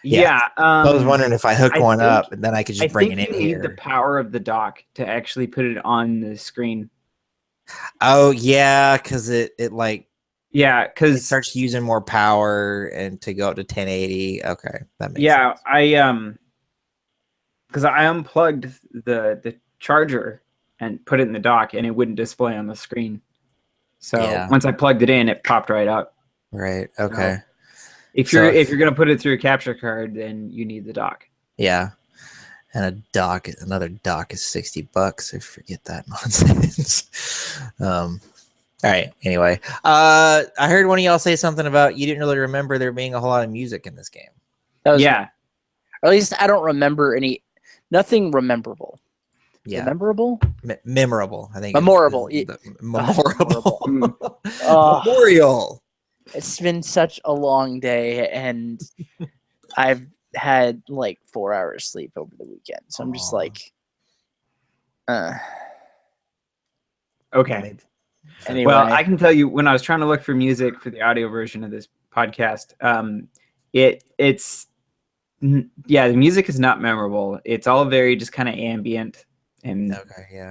Yeah. I was wondering if I hook one up and then I could just bring it in you here. need the power of the dock to actually put it on the screen. Oh yeah, because it like it because starts using more power and to go up to 1080. Okay, that makes sense. Because I unplugged the charger and put it in the dock and it wouldn't display on the screen. So once I plugged it in, it popped right up. Right. Okay. So if you're gonna put it through a capture card, then you need the dock. Yeah. And another dock is $60. I forget that nonsense. All right. Anyway, I heard one of y'all say something about you didn't really remember there being a whole lot of music in this game. Or at least I don't remember nothing memorable. Yeah. Memorable? Memorable. I think. Memorable. Memorable. Oh, Memorial. it's been such a long day, and I've had like 4 hours sleep over the weekend, so I'm just like, Okay. Anyway. Well, I can tell you when I was trying to look for music for the audio version of this podcast, the music is not memorable. It's all very just kind of ambient and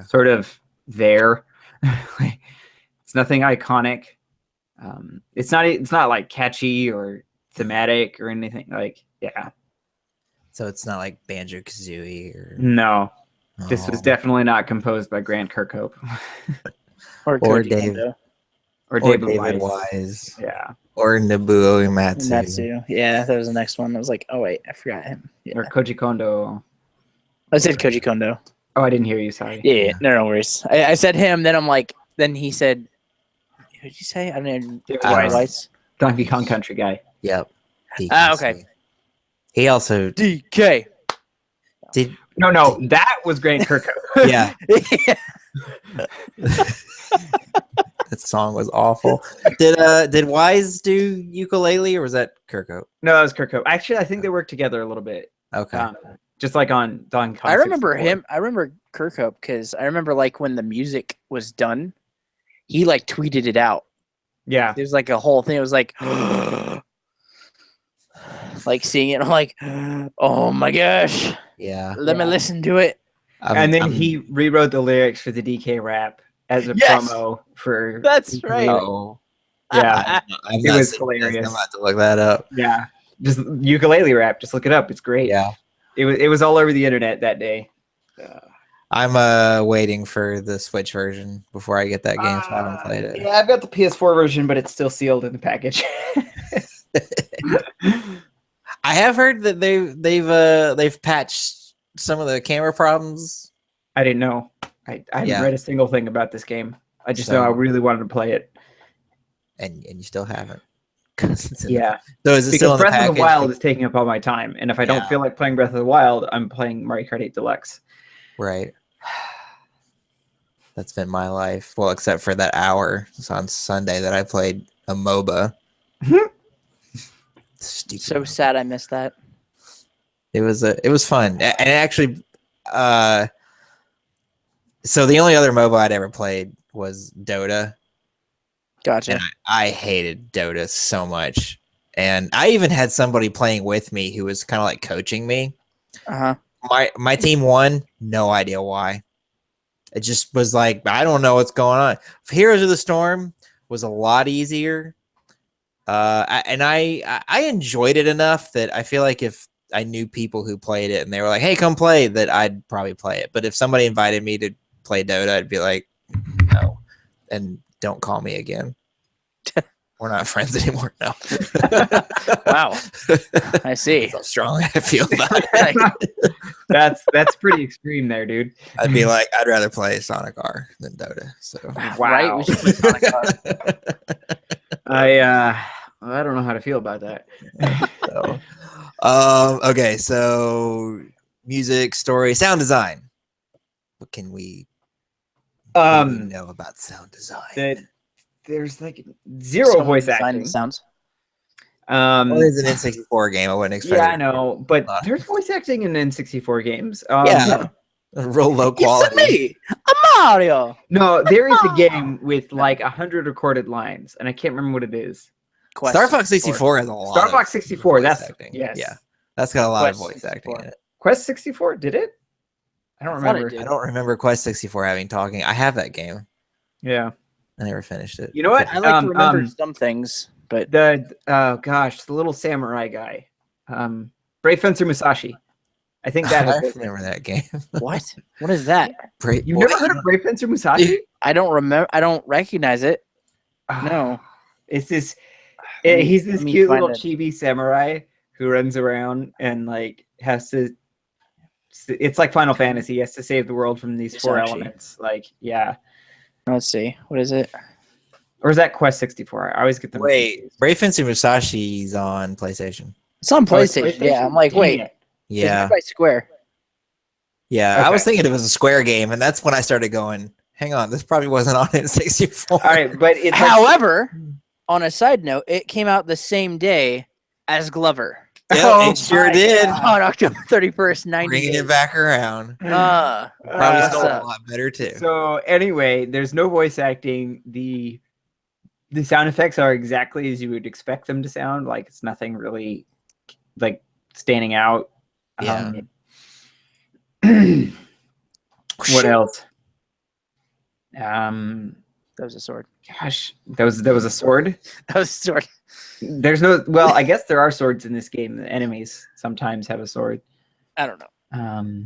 sort of there. It's nothing iconic. It's not like catchy or thematic or anything. Like, So it's not like Banjo-Kazooie or no. This was Oh. definitely not composed by Grant Kirkhope Or Or Koji Dave. Kondo. or Or David, David Wise. Wise. Yeah, Or Nobuo Uematsu. Natsu. Yeah, that was the next one. I was like, oh wait, I forgot him. Yeah. or Koji Kondo. I said Koji Kondo. Oh, I didn't hear you. Sorry. Yeah, no worries. I said him, then I'm like, then he said, who did you say? I don't know. David Wise. Wise. Donkey Kong Country guy. Yep. Ah, okay. DKC. He also DK. did. No, that was Grant Kirkhope. Yeah. That song was awful. Did Wise do ukulele or was that Kirkhope? No, that was Kirkhope. Actually, I think they worked together a little bit. Okay. Just like on Donkey Kong. I remember 64. him. I remember Kirkhope because I remember like when the music was done, he like tweeted it out. Yeah. There's like a whole thing. It was like, like seeing it. I'm like, oh my gosh, Yeah. let me Yeah. listen to it. And then he rewrote the lyrics for the DK rap as a Yes! promo for. That's right. Oh, Yeah. I'm It not was seeing this. hilarious. I'm about to look that up. Yeah. Just ukulele rap. Just look it up. It's great. Yeah. It was all over the internet that day. I'm waiting for the Switch version before I get that game, so I haven't played it. Yeah, I've got the PS4 version, but it's still sealed in the package. I have heard that they've patched some of the camera problems. I didn't know. I haven't Yeah. read a single thing about this game. I just So- know I really wanted to play it. And you still haven't. 'Cause it's in Yeah, so is it still because in the Breath of the package? Wild is taking up all my time, and if I don't Yeah. feel like playing Breath of the Wild, I'm playing Mario Kart 8 Deluxe. Right. That's been my life. Well, except for that hour on Sunday that I played a MOBA. Stupid. So MOBA. sad I missed that. It was fun. And actually so the only other MOBA I'd ever played was Dota. Gotcha. And I hated Dota so much. And I even had somebody playing with me who was kind of like coaching me. Uh huh. My team won, no idea why. It just was like, I don't know what's going on. Heroes of the Storm was a lot easier. I enjoyed it enough that I feel like if I knew people who played it and they were like, hey, come play, that I'd probably play it. But if somebody invited me to play Dota, I'd be like, no. And don't call me again. We're not friends anymore. No. Wow. I see. That's how strongly I feel about it. That's pretty extreme there, dude. I'd be like, I'd rather play Sonic R than Dota. So Right. We should play Sonic R. I don't know how to feel about that. So, okay, so music, story, sound design. What can we know about sound design? That there's like zero Someone voice designed acting. the sounds. Well, it's an N64 game. I wouldn't expect. Yeah, I it. know, but Not. there's voice acting in N64 games. Yeah, real low quality. It's me, Mario. No, there is a game with like 100 recorded lines, and I can't remember what it is. Quest Star Fox 64 has a lot. Star of Fox 64. voice That's acting. yes. Yeah, that's got a lot Quest of voice 64. acting in it. Quest 64 did it? I don't I thought it remember. did. I don't remember Quest 64 having talking. I have that game. Yeah. I never finished it. You know what? I like to remember some things, but the the little samurai guy, Brave Fencer Musashi. I think that. I has remember that game. what? What is that? Great. You've never heard of Brave Fencer Musashi? I don't remember. I don't recognize it. No. It's this. Let me- He's this let me cute find little it. chibi samurai who runs around and like has to. It's like Final Fantasy. He has to save the world from these four Musashi. elements. Like, yeah. Let's see. What is it? Or is that Quest 64? I always get them. Wait, confused. Brave Fencer Musashi's on PlayStation. It's on Oh, it's PlayStation. Yeah, I'm like, Dang wait. it. It's Yeah, made by Square. yeah. I was Okay. thinking it was a Square game, and that's when I started going, "Hang on, this probably wasn't on N64." All right, but it's like- However, on a side note, it came out the same day as Glover Yeah, Oh it sure my did. on October 31st, 90. Bringing it back around. Uh, Probably Uh, still so- a lot better too. So anyway, there's no voice acting. The sound effects are exactly as you would expect them to sound. Like it's nothing really like standing out. Yeah. What else? that was a sword. Gosh, that was a sword. That was a sword. There's no. Well, I guess there are swords in this game. The enemies sometimes have a sword. I don't know.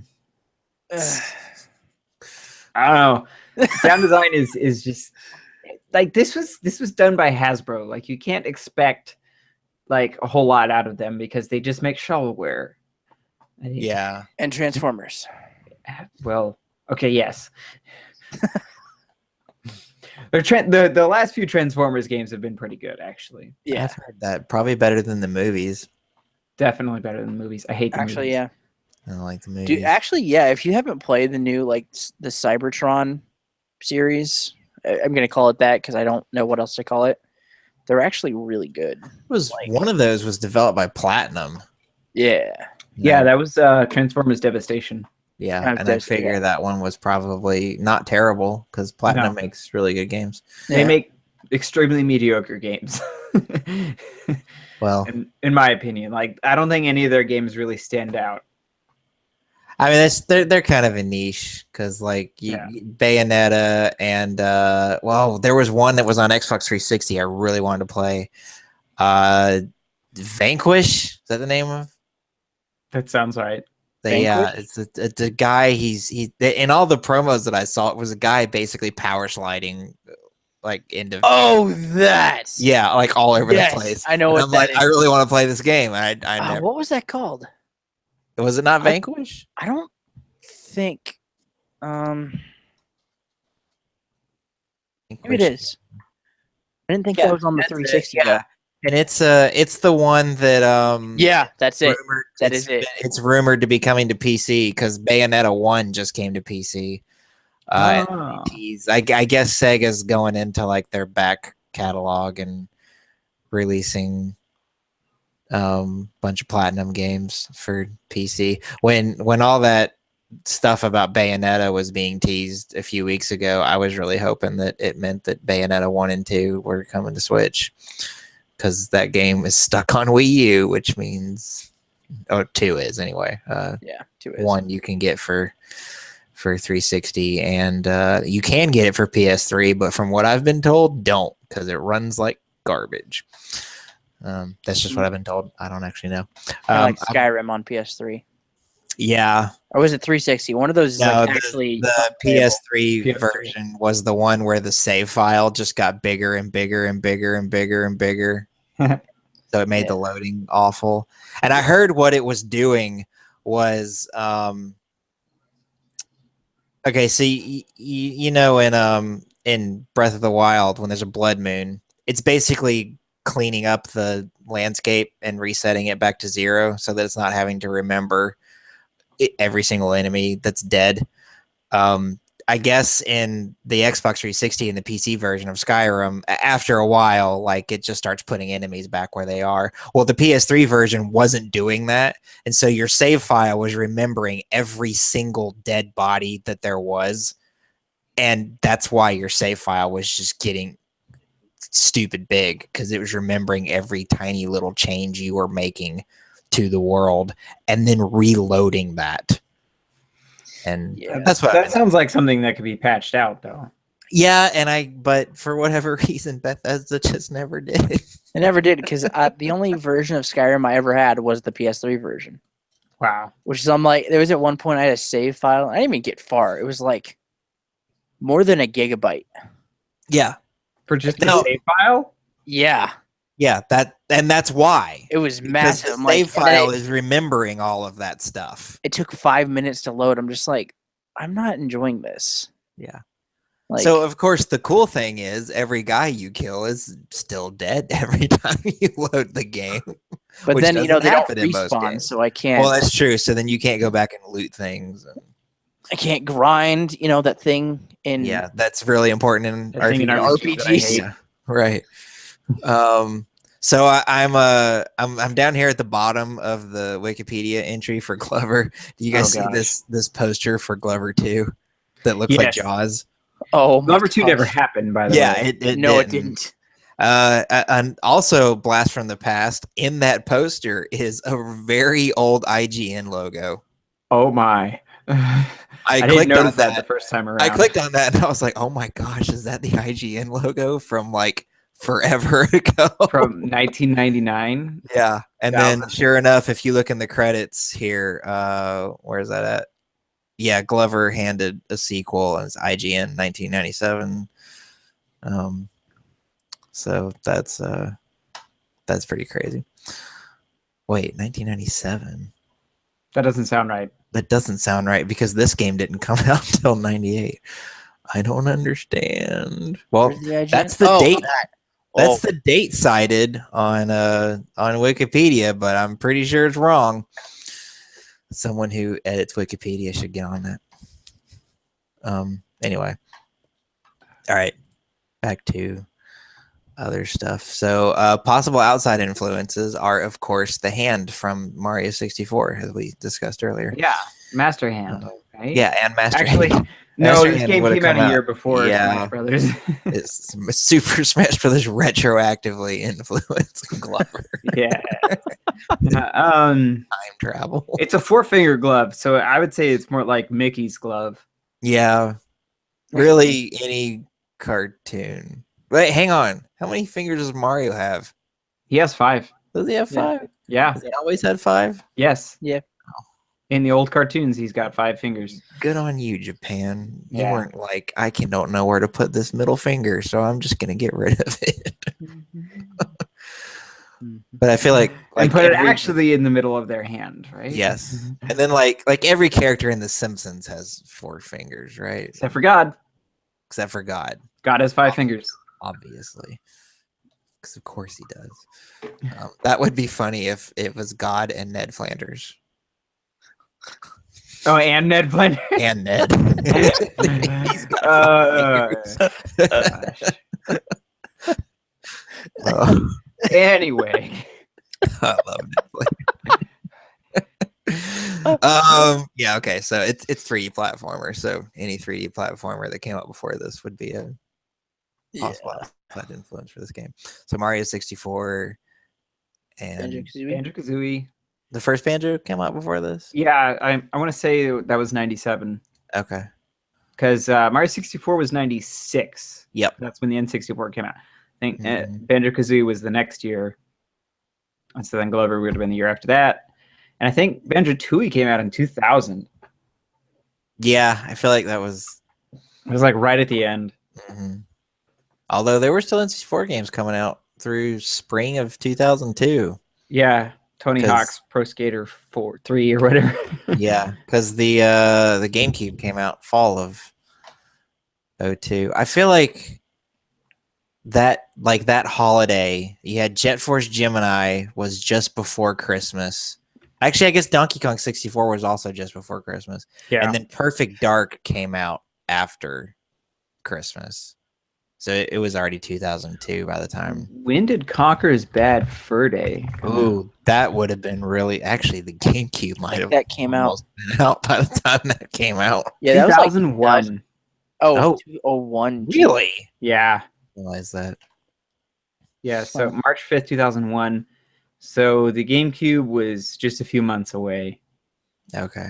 I don't know. Sound design is just like this was done by Hasbro. Like you can't expect like a whole lot out of them because they just make shovelware. Yeah. And Transformers. Well, okay, yes. The last few Transformers games have been pretty good, actually. Yeah, I've heard that. Probably better than the movies. Definitely better than the movies. I hate the actually, movies. yeah. I don't like the movies. Dude, actually, yeah. If you haven't played the new the Cybertron series, I'm gonna call it that because I don't know what else to call it. They're actually really good. One of those was developed by Platinum. Yeah. Yeah, that was Transformers Devastation. Yeah, and I figure that one was probably not terrible because Platinum makes really good games. They make extremely mediocre games. Well, in my opinion, like I don't think any of their games really stand out. I mean, they're kind of a niche because like Bayonetta and well, there was one that was on Xbox 360 I really wanted to play. Vanquish, is that the name of? That sounds right. Yeah, it's the guy. He's in all the promos that I saw. It was a guy basically power sliding, like into. Oh, that. Yeah, like all over the place. I know and what I'm that like, is. I really want to play this game. I never. What was that called? Was it not Vanquish? I don't think. Maybe it is. I didn't think that was on the 360. Yeah. And it's the one that yeah, that's it. That is it. It's rumored to be coming to PC because Bayonetta 1 just came to PC. I guess Sega's going into like their back catalog and releasing bunch of Platinum games for PC. When all that stuff about Bayonetta was being teased a few weeks ago, I was really hoping that it meant that Bayonetta 1 and 2 were coming to Switch. Because that game is stuck on Wii U, which means 2 is anyway. 2 is. 1 you can get for 360, and you can get it for PS3, but from what I've been told, don't, because it runs like garbage. That's just what I've been told. I don't actually know. Like Skyrim on PS3. Yeah. Or was it 360? One of those is actually the PS3 version was the one where the save file just got bigger and bigger and bigger and bigger and bigger. So it made the loading awful. And I heard what it was doing was okay, so you know in Breath of the Wild when there's a blood moon, it's basically cleaning up the landscape and resetting it back to 0 so that it's not having to remember every single enemy that's dead. I guess in the Xbox 360 and the PC version of Skyrim, after a while, like it just starts putting enemies back where they are. Well, the PS3 version wasn't doing that, and so your save file was remembering every single dead body that there was, and that's why your save file was just getting stupid big because it was remembering every tiny little change you were making to the world and then reloading that. And that's what that sounds like something that could be patched out though. Yeah, but for whatever reason Bethesda just never did. It never did because the only version of Skyrim I ever had was the PS3 version. Wow. Which is I'm like, there was at one point I had a save file. I didn't even get far. It was like more than a gigabyte. Yeah. For just a save file? Yeah. Yeah, that's why. It was massive. The save file is remembering all of that stuff. It took 5 minutes to load. I'm just like, I'm not enjoying this. Yeah. Like, so of course the cool thing is every guy you kill is still dead every time you load the game. But then they don't respawn, so I can't. Well, that's true. So then you can't go back and loot things. I can't grind. That thing in. Yeah, that's really important in RPGs. Yeah, right. So I'm down here at the bottom of the Wikipedia entry for Glover. Do you guys see this poster for Glover 2 that looks like Jaws? Oh, Glover 2 never happened, by the way. Yeah, it didn't. And also, blast from the past, in that poster is a very old IGN logo. Oh my. I clicked didn't on that the first time around. I clicked on that and I was like, oh my gosh, is that the IGN logo from like forever ago? From 1999? Yeah. And then sure enough, if you look in the credits here, where's that at? yeah, Glover handed a sequel as IGN 1997. So that's pretty crazy. Wait, 1997. That doesn't sound right. That doesn't sound right because this game didn't come out until 98. I don't understand. Well, Where's the IGN? that's the date. that. That's the date cited on Wikipedia, but I'm pretty sure it's wrong. Someone who edits Wikipedia should get on that. Anyway. All right. Back to other stuff. So possible outside influences are, of course, the hand from Mario 64, as we discussed earlier. Yeah, Master Hand, right? Yeah, and Master Actually, Hand. no, Master this Hand game would've came out come a year before Smash Brothers. It's Super Smash Brothers retroactively influenced Glover. Yeah. Time travel. It's a 4-finger glove, so I would say it's more like Mickey's glove. Yeah. Really, any cartoon. Wait, hang on. How many fingers does Mario have? He has 5. Does he have 5? Yeah. Has he always had 5? Yes. Yeah. In the old cartoons, he's got 5 fingers. Good on you, Japan. You Yeah. weren't like, don't know where to put this middle finger, so I'm just gonna get rid of it. But I feel like And put it actually in the middle of their hand, right? yes. And then like every character in The Simpsons has 4 fingers, right? Except for God. Except for God, God has 5 fingers. obviously. Because of course he does. That would be funny if it was God and Ned Flanders. Oh, and Ned Flanders. And Ned. He's got 5 fingers. Anyway. I love Netflix. Yeah, okay. So it's 3D platformer. So any 3D platformer that came out before this would be a possible outside influence for this game. So Mario 64 and Banjo-Kazooie. the first Banjo came out before this. Yeah, I want to say that was 97. Okay. Because Mario 64 was 96. Yep. That's when the N64 came out. I think Banjo-Kazooie was the next year. And so then Glover would have been the year after that. And I think Banjo-Tooie came out in 2000. Yeah, I feel like that was... It was like right at the end. Mm-hmm. Although there were still N64 games coming out through spring of 2002. Yeah, Tony Hawk's Pro Skater 3 or whatever. Yeah, because the GameCube came out fall of 2002. I feel like that holiday, you had Jet Force Gemini was just before Christmas. Actually, I guess Donkey Kong 64 was also just before Christmas. Yeah. And then Perfect Dark came out after Christmas. So it was already 2002 by the time. When did Conker's Bad Fur Day come out? Ooh, that would have been really... Actually, the GameCube might have that came out. almost been out by the time that came out. Yeah, that was like 2001. Oh, 2001. Really? Yeah. Realize that. Yeah, so March 5th, 2001. So the GameCube was just a few months away. Okay.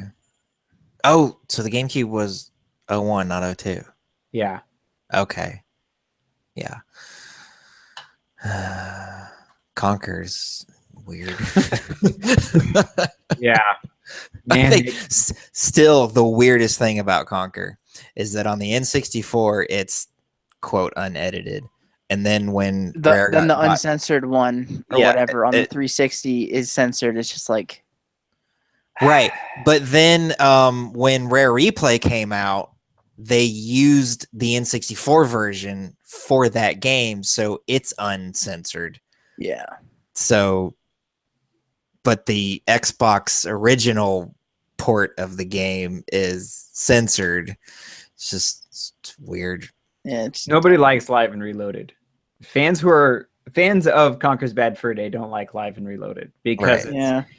Oh, so the GameCube was 01, not 02. Yeah. Okay. Yeah. Conker's weird. Yeah. I Man, think still the weirdest thing about Conker is that on the N64 it's quote unedited, and then when the uncensored one or Yeah, whatever on the 360 is censored, it's just like right. But then when Rare Replay came out, they used the N64 version for that game, so it's uncensored. yeah. So, but the Xbox original port of the game is censored. It's weird. Yeah, it's nobody likes Live and Reloaded. Fans of Conker's Bad Fur Day don't like Live and Reloaded because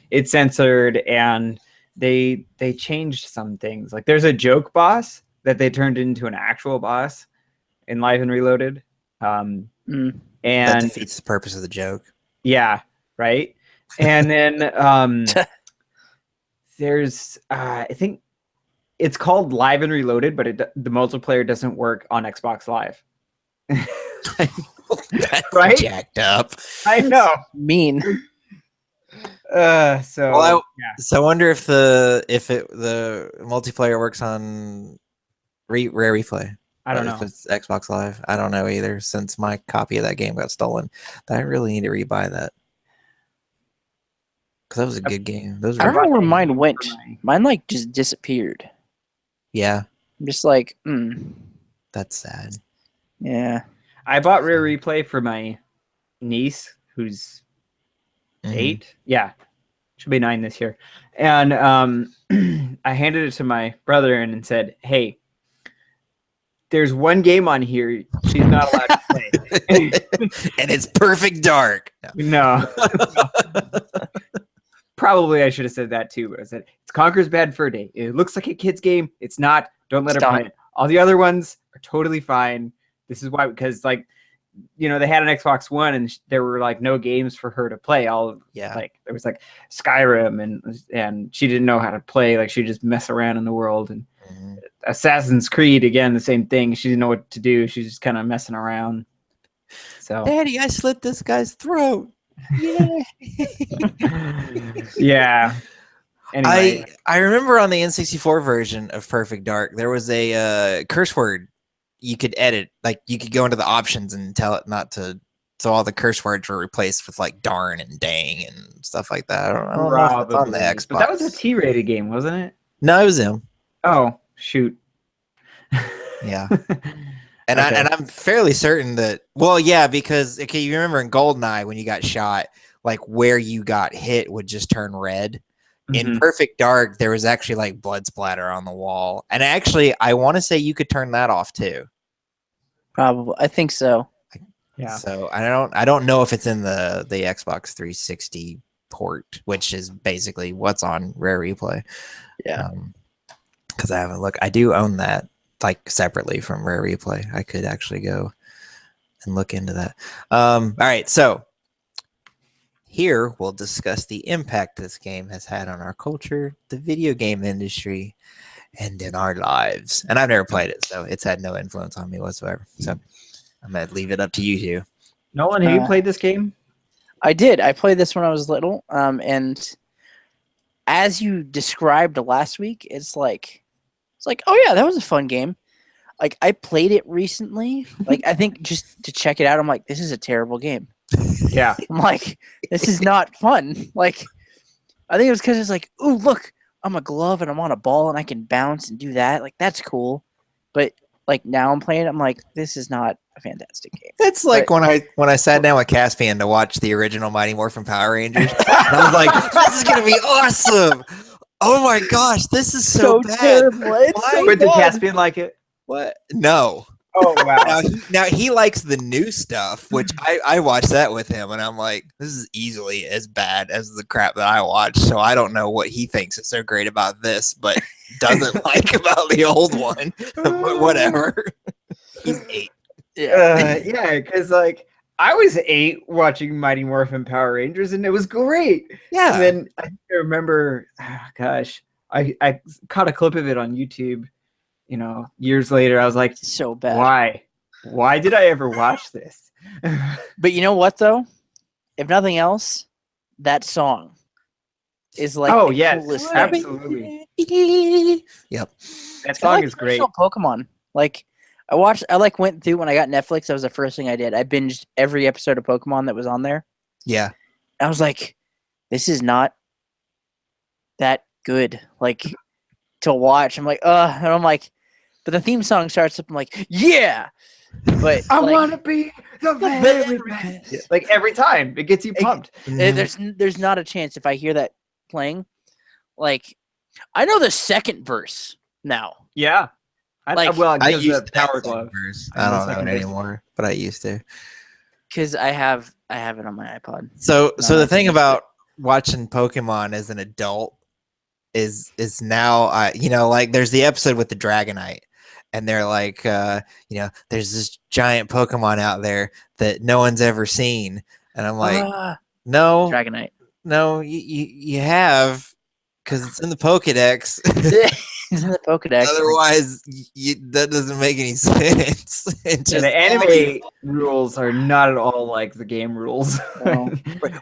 it's censored, and they changed some things. Like there's a joke boss that they turned into an actual boss in Live and Reloaded. And that defeats the purpose of the joke. Yeah, right. And then there's I think it's called Live and Reloaded, but the multiplayer doesn't work on Xbox Live. That's right? jacked up. I know. mean. So Well, yeah, So I wonder if the multiplayer works on Rare Replay. I don't If know. it's Xbox Live. I don't know either. Since my copy of that game got stolen, I really need to rebuy that because that was a good game. Those I were don't know where that mine game went. for my- Mine like just disappeared. yeah. I'm just like, That's sad. yeah. I bought Rare Replay for my niece, who's Mhm. 8. Yeah, she'll be 9 this year. And I handed it to my brother and said, "Hey, there's one game on here she's not allowed to play." And it's Perfect Dark. No. Probably I should have said that too, but I said it's Conker's Bad Fur Day. It looks like a kid's game. It's not. Don't let her Stop. play it. All the other ones are totally fine. This is why, because like, they had an Xbox One and there were like no games for her to play. Like there was like Skyrim and she didn't know how to play. Like she just mess around in the world. And Assassin's Creed, again, the same thing. She didn't know what to do. She's just kind of messing around. So Daddy, I slit this guy's throat. Yeah. yeah. Anyway, I remember on the N64 version of Perfect Dark, there was a curse word you could edit. Like you could go into the options and tell it not to. So all the curse words were replaced with like darn and dang and stuff like that. I don't know if it's on the probably. Xbox. But that was a T-rated game, wasn't it? No, it was him. Oh, shoot. Yeah. And Okay. I'm fairly certain that, well, yeah, because okay, you remember in GoldenEye when you got shot, like where you got hit would just turn red. In Mhm. Perfect Dark, there was actually like blood splatter on the wall, and actually, I want to say you could turn that off too. Probably. I think so. Yeah. So I don't know if it's in the Xbox 360 port, which is basically what's on Rare Replay. Yeah. Because I haven't looked. I do own that like separately from Rare Replay. I could actually go and look into that. All right, so here we'll discuss the impact this game has had on our culture, the video game industry, and in our lives. And I've never played it, so it's had no influence on me whatsoever. So I'm gonna leave it up to you two. Nolan, have you played this game? I did. I played this when I was little. And as you described last week, it's like, oh yeah, that was a fun game. Like I played it recently. Like I think just to check it out, I'm like, this is a terrible game. Yeah. I'm like, this is not fun. Like, I think it was because it's like, ooh, look, I'm a glove and I'm on a ball and I can bounce and do that. Like, that's cool. But like now I'm playing, I'm like, this is not a fantastic game. It's like when I sat down with Caspian to watch the original Mighty Morphin Power Rangers, and I was like, this is gonna be awesome. Oh my gosh, this is so bad. terrible. It's Why? so But did bad. Caspian like it? What? No. Oh, wow. Now he likes the new stuff, which I watched that with him, and I'm like, this is easily as bad as the crap that I watched. So I don't know what he thinks is so great about this, but doesn't like about the old one. But whatever. He's 8. Yeah, because like I was 8 watching Mighty Morphin Power Rangers, and it was great. Yeah. And then I remember, gosh, I caught a clip of it on YouTube. Years later, I was like, So bad. Why did I ever watch this? But you know what though? If nothing else, that song is like Oh, the yes, coolest thing. absolutely. Yep. That I song like is the great. original Pokemon. Like I went through when I got Netflix. That was the first thing I did. I binged every episode of Pokemon that was on there. Yeah. I was like, this is not that good. Like to watch. I'm like, and I'm like, but the theme song starts up. I'm like, yeah. But I like, want to be the very best. Like every time, it gets you pumped. there's not a chance if I hear that playing. Like, I know the second verse now. Yeah. I because used the that Power second Glove. verse. And I the don't know second it verse. anymore, but I used to. Because I have it on my iPod. So No, the thing about watching Pokemon as an adult is now like there's the episode with the Dragonite, and they're like there's this giant Pokemon out there that no one's ever seen, and I'm like, no, Dragonite. no, you have, because it's in the Pokedex. He's in the Pokedex. Otherwise, that doesn't make any sense. The anime rules are not at all like the game rules. No.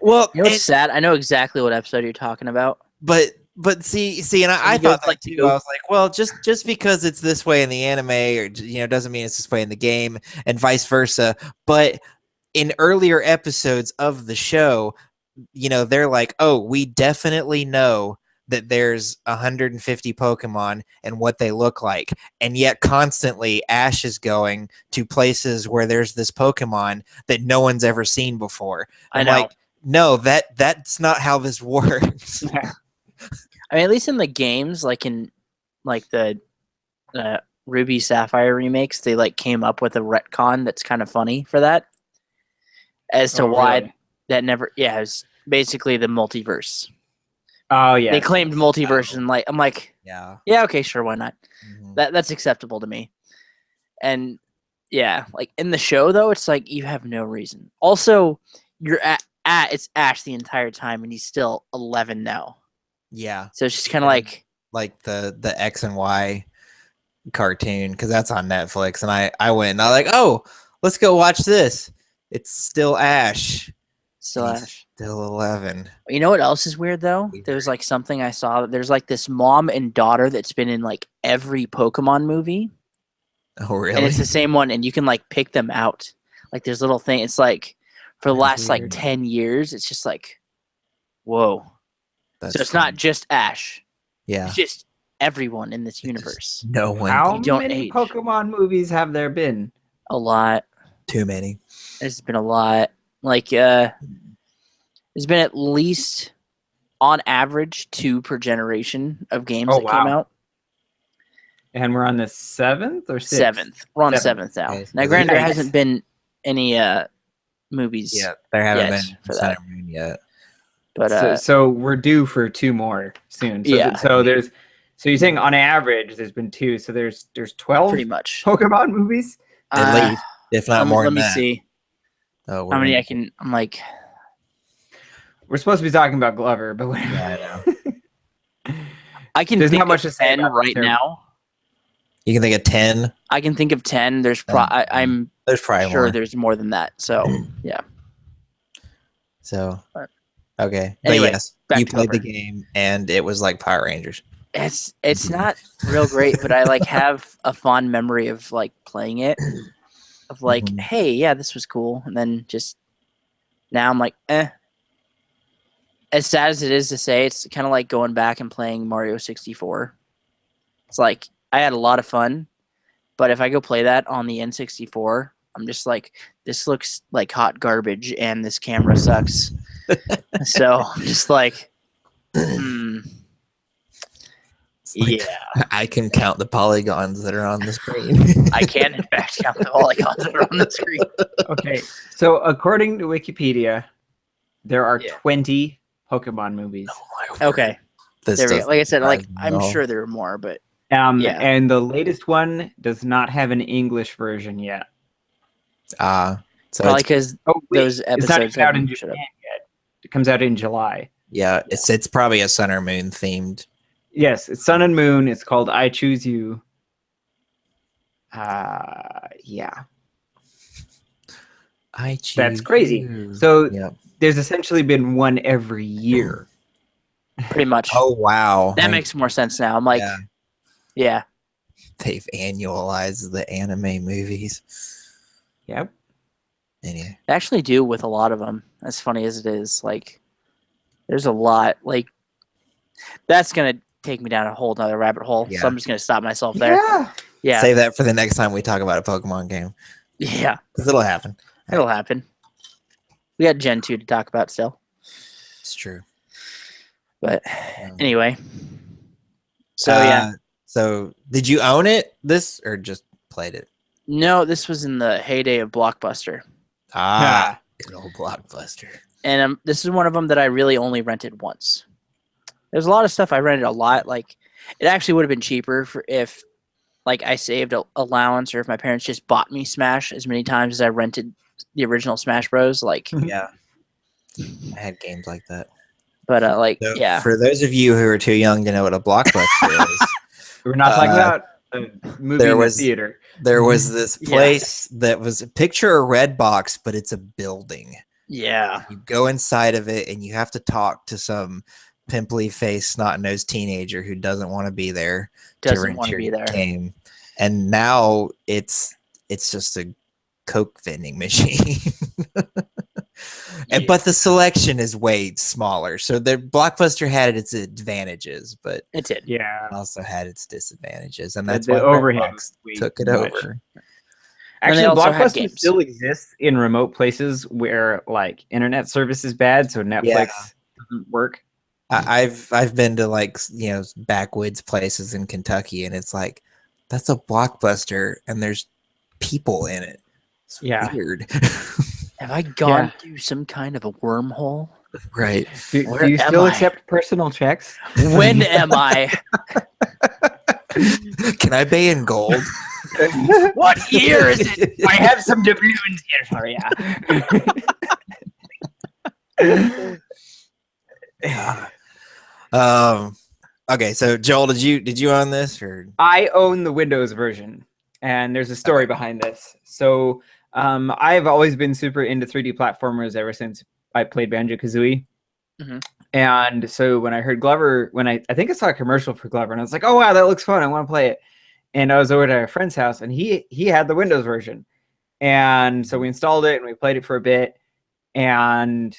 Well, You know what's sad? I know exactly what episode you're talking about. but see, and I You guys thought like that to too. go- I was like, well, just because it's this way in the anime, or doesn't mean it's this way in the game, and vice versa. But in earlier episodes of the show, they're like, oh, we definitely know that there's 150 Pokemon and what they look like, and yet constantly Ash is going to places where there's this Pokemon that no one's ever seen before. I know. Like, no, that's not how this works. I mean, at least in the games, like in like the Ruby Sapphire remakes, they like came up with a retcon that's kind of funny for that, as to why really? that never. Yeah, it was basically the multiverse. Oh yeah. They claimed multiverse, and I'm like, Yeah. yeah, okay, sure, why not? Mhm. That's acceptable to me. And yeah, like in the show though, it's like you have no reason. Also, you're at it's Ash the entire time, and he's still 11 now. Yeah. So it's just kind of Like the X and Y cartoon, because that's on Netflix, and I went and I was like, oh, let's go watch this. It's still Ash. still and he's Ash. Still 11. You know what else is weird though? Weird. There's like something I saw that there's like this mom and daughter that's been in like every Pokemon movie, Oh, really? and it's the same one, and you can like pick them out. Like there's little thing. It's like for the That's last like weird. 10 years, it's just like, whoa. That's So it's fun. not just Ash. Yeah. It's just everyone in this universe. No one. How You don't many age. Pokemon movies have there been? A lot. Too many. There's been a lot. Like there's been at least on average 2 per generation of games Oh, that came wow. out. And we're on the 7th or 6th? 7th. We're on Seventh. 7th now. Okay, so Now granted, there nice. hasn't been any movies. Yeah, there haven't Yes, been for Saturn Moon yet. But So we're due for 2 more soon. So Yeah. so you're saying on average there's been 2, so there's 12 pretty much. Pokemon movies? At least, if not more let than me that. see Oh, how many I can. I'm like, We're supposed to be talking about Glover, but whatever. Yeah, I know. I can There's think not much of to say 10 about right this. now. You can think of 10. I can think of 10. There's I'm There's probably sure more. there's more than that. So yeah. So, But- okay. But Anyway, yes, back you to played the Glover. game, and it was like Power Rangers. It's not real great, but I like have a fond memory of like playing it. Of like, Mhm. hey, yeah, this was cool, and then just now I'm like, eh. As sad as it is to say, it's kind of like going back and playing Mario 64. It's like I had a lot of fun, but if I go play that on the N64, I'm just like, this looks like hot garbage, and this camera sucks. So I'm just like, It's like, yeah, I can count the polygons that are on the screen. I can in fact count the polygons that are on the screen. Okay. So according to Wikipedia, there are Yeah. 20 Pokemon movies. Okay, This there we go. doesn't Like I said, like surprise me I'm at all. sure there are more, but Yeah. And the latest one does not have an English version yet. So probably it's, because Oh, wait, those it's not episodes even out in haven't shut Japan up. yet. It comes out in July. yeah, it's probably a Sun or Moon themed. Yes, it's Sun and Moon. It's called I Choose You. Yeah. I choose. That's crazy. you. So yeah. there's essentially been one every year. Pretty much. Oh wow, That makes more sense now. I'm like, Yeah. yeah. They've annualized the anime movies. Yep. Anyway, I actually do with a lot of them. As funny as it is, like, there's a lot. Like, that's gonna take me down a whole nother rabbit hole. Yeah. So I'm just gonna stop myself there. Yeah. Yeah, save that for the next time we talk about a Pokemon game, yeah, because it'll happen. it'll happen. We got Gen 2 to talk about still, It's true. but Um, anyway. So yeah, So did you own it? This or just played it? no, this was in the heyday of Blockbuster, Good old Blockbuster. and this is one of them that I really only rented once. There's a lot of stuff I rented a lot. Like, it actually would have been cheaper if, like, I saved a allowance, or if my parents just bought me Smash as many times as I rented the original Smash Bros. Like, Yeah, I had games like that. but like, So yeah, For those of you who are too young to know what a Blockbuster is, We're not talking about a movie in the theater. There was this place that was picture a red box, but it's a building. Yeah. You go inside of it and you have to talk to some pimply faced snot-nosed teenager who doesn't want to be there. Doesn't want to be there. Game. And now it's just a Coke vending machine. But the selection is way smaller. So the Blockbuster had its advantages, but it did. Yeah. It also had its disadvantages. And that's the why overhead took it over. Actually, Blockbuster still exists in remote places where like internet service is bad, so Netflix doesn't work. I've been to like backwoods places in Kentucky, and it's like that's a Blockbuster, and there's people in it. It's weird. Have I gone through some kind of a wormhole? Right. Do you still accept personal checks? When am I? Can I pay in gold? What year is it? I have some doubloons here. Sorry, Okay, so Joel, did you own this or? I own the Windows version, and there's a story behind this. So I've always been super into 3D platformers ever since I played Banjo-Kazooie. Mm-hmm. And so when I heard Glover, I think I saw a commercial for Glover, and I was like, oh wow, that looks fun, I want to play it. And I was over at a friend's house, and he had the Windows version. And so we installed it, and we played it for a bit. And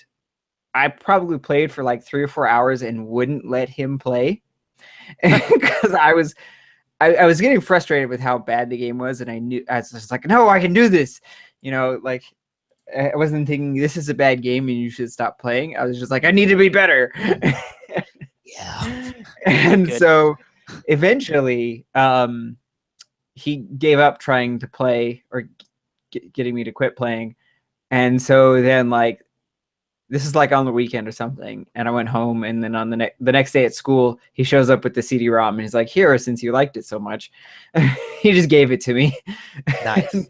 I probably played for like 3 or 4 hours and wouldn't let him play because I was getting frustrated with how bad the game was, and I was just like, no, I can do this. Like I wasn't thinking this is a bad game and you should stop playing. I was just like, I need to be better. Yeah. And so eventually he gave up trying to play or getting me to quit playing. And so then like this is like on the weekend or something, and I went home, and then on the next day at school, he shows up with the CD-ROM, and he's like, here, since you liked it so much. He just gave it to me. Nice.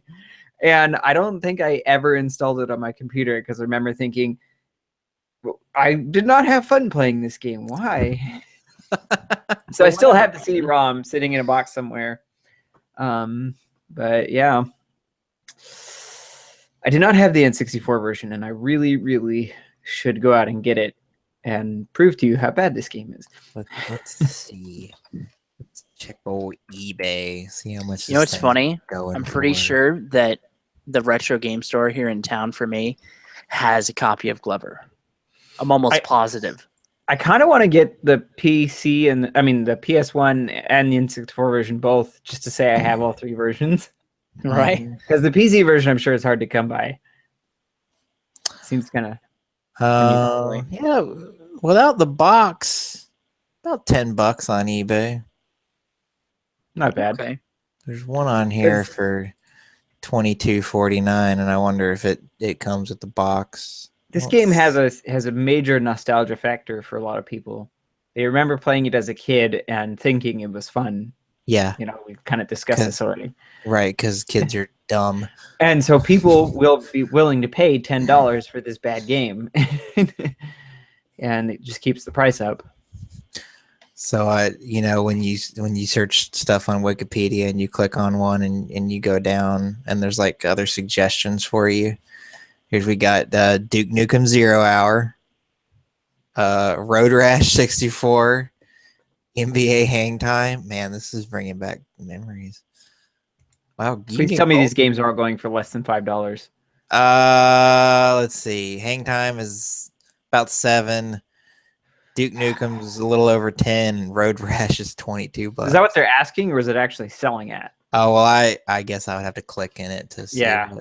And I don't think I ever installed it on my computer because I remember thinking, well, I did not have fun playing this game. Why? So I still have the CD-ROM sitting in a box somewhere. But yeah, I did not have the N64 version, and I really, really should go out and get it and prove to you how bad this game is. Let's see. Let's check old eBay. See how much. You know what's funny? I'm pretty sure that the retro game store here in town for me has a copy of Glover. I'm almost positive. I kind of want to get the PC and the PS1 and the N64 version both, just to say I have all 3 versions. Right? Because the PC version, I'm sure, is hard to come by. Seems kind of. Yeah, without the box, about $10 on eBay. Not bad. Okay. There's one on here for $22.49, and I wonder if it comes with the box. This game has a major nostalgia factor for a lot of people. They remember playing it as a kid and thinking it was fun. Yeah. We've kind of discussed this already. Right, because kids are dumb. And so people will be willing to pay $10 for this bad game. And it just keeps the price up. So when you search stuff on Wikipedia and you click on one and you go down and there's like other suggestions for you. Here's we got Duke Nukem 0 Hour, Road Rash 64, NBA Hang Time. Man, this is bringing back memories. Wow. Please tell me these games aren't going for less than $5. Let's see. Hang Time is about $7. Duke Nukem is a little over 10. And Road Rash is $22. Is that what they're asking, or is it actually selling at? Oh well, I guess I would have to click in it to see. Yeah.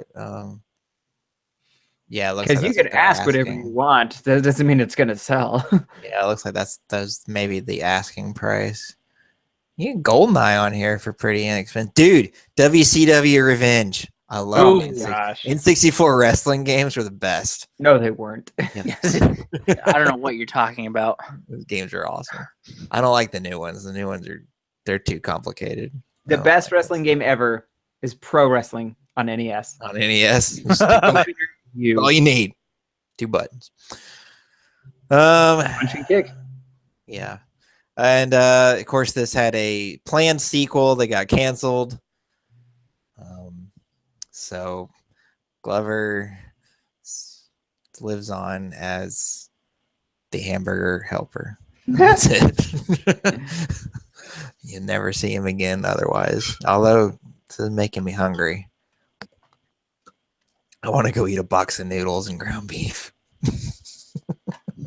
Yeah, because you could ask whatever you want. That doesn't mean it's gonna sell. Yeah, it looks like that's maybe the asking price. You get GoldenEye on here for pretty inexpensive. Dude, WCW Revenge. I love it. N64 wrestling games were the best. No, they weren't. I don't know what you're talking about. Those games are awesome. I don't like the new ones. The new ones they're too complicated. The best wrestling game ever is Pro Wrestling on NES. On NES. All you need. 2 buttons. Punch and kick. Yeah. And of course, this had a planned sequel that got canceled. So Glover lives on as the hamburger helper. That's it. You never see him again otherwise. Although this is making me hungry. I want to go eat a box of noodles and ground beef.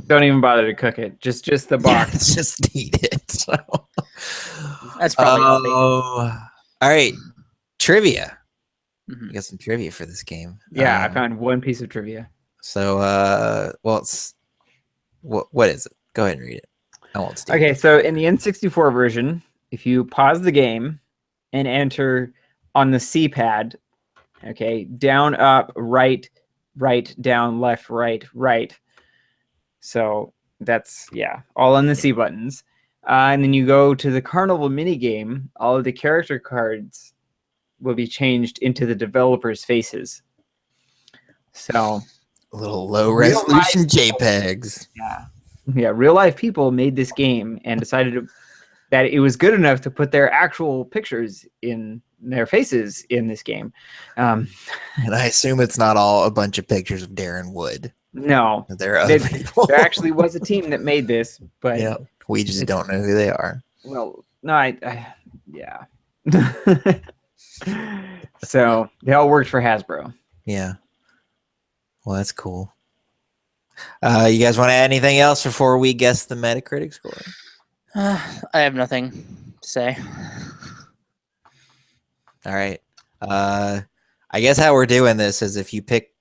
Don't even bother to cook it. Just the box. Just eat it. So. That's probably healthy. All right. Trivia. Mhm. You got some trivia for this game. Yeah, I found one piece of trivia. So, well, it's what is it? Go ahead and read it. I won't steal Okay, it. so in the N64 version, if you pause the game and enter on the C pad, okay, down, up, right, right, down, left, right, right. So that's, yeah, all on the C buttons. And then you go to the Carnival minigame, all of the character cards will be changed into the developers' faces. So, Little low resolution JPEGs. yeah, real life people made this game and decided that it was good enough to put their actual pictures in their faces in this game. And I assume it's not all a bunch of pictures of Darren Wood. No, There are other people. there actually was a team that made this, but Yeah, we just don't know who they are. well, no, yeah. So they all worked for Hasbro. Yeah. Well, that's cool. You guys want to add anything else before we guess the Metacritic score? I have nothing to say. All right. I guess how we're doing this is if you pick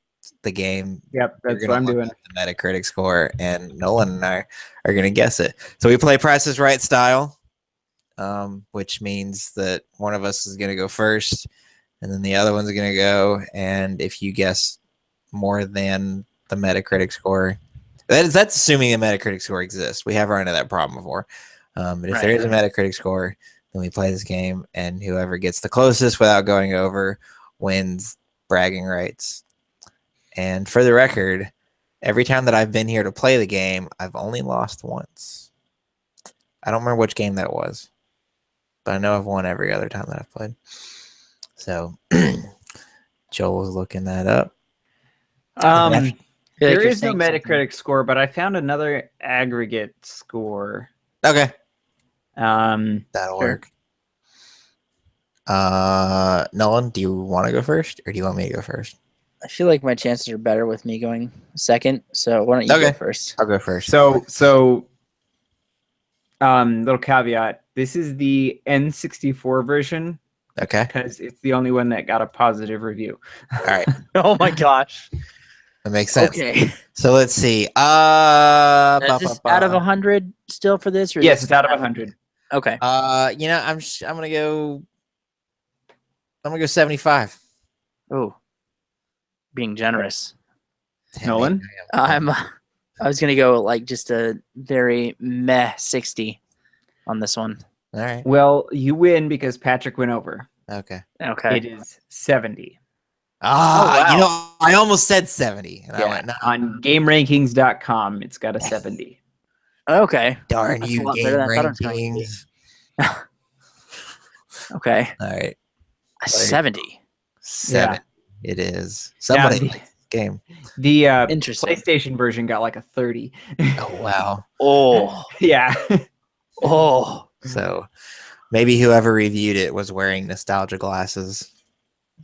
the game, Yep, you're that's gonna what I'm look doing. at the Metacritic score, and Nolan and I are going to guess it. So we play Price is Right style, which means that one of us is going to go first, and then the other one's going to go. And if you guess more than the Metacritic score, that's assuming the Metacritic score exists. We have run into that problem before. But if there is a Metacritic score, then we play this game, and whoever gets the closest without going over wins bragging rights. And for the record, every time that I've been here to play the game, I've only lost once. I don't remember which game that was, but I know I've won every other time that I've played. So Joel is looking that up. There is no Metacritic score, but I found another aggregate score. Okay. Um, That'll Sure. work. Nolan, do you want to go first, or do you want me to go first? I feel like my chances are better with me going second. So why don't you go Okay. first? I'll go first. so little caveat. This is the N64 version Okay. because it's the only one that got a positive review. All right. Oh my gosh. That makes sense. Okay. So let's see. Is this out of 100 still for this? Or is Yes, this it's out of 100. Okay. You know, I'm gonna go 75. Oh, being generous. Damn, Nolan? I am. I was gonna go like just a very meh 60 on this one. All right. Well, you win because Patrick went over. Okay. Okay. It is 70. Ah, wow. you know, I almost said 70, and I Yeah, went, no. on GameRankings.com, it's got a 70. Okay. Darn That's a you, lot game better than I thought it was going to be. rankings. Okay. All right. A 70. 7. It is. Somebody the- likes this game. The Interesting. PlayStation version got like a 30. Oh, wow. Oh. Yeah. Oh. So maybe whoever reviewed it was wearing nostalgia glasses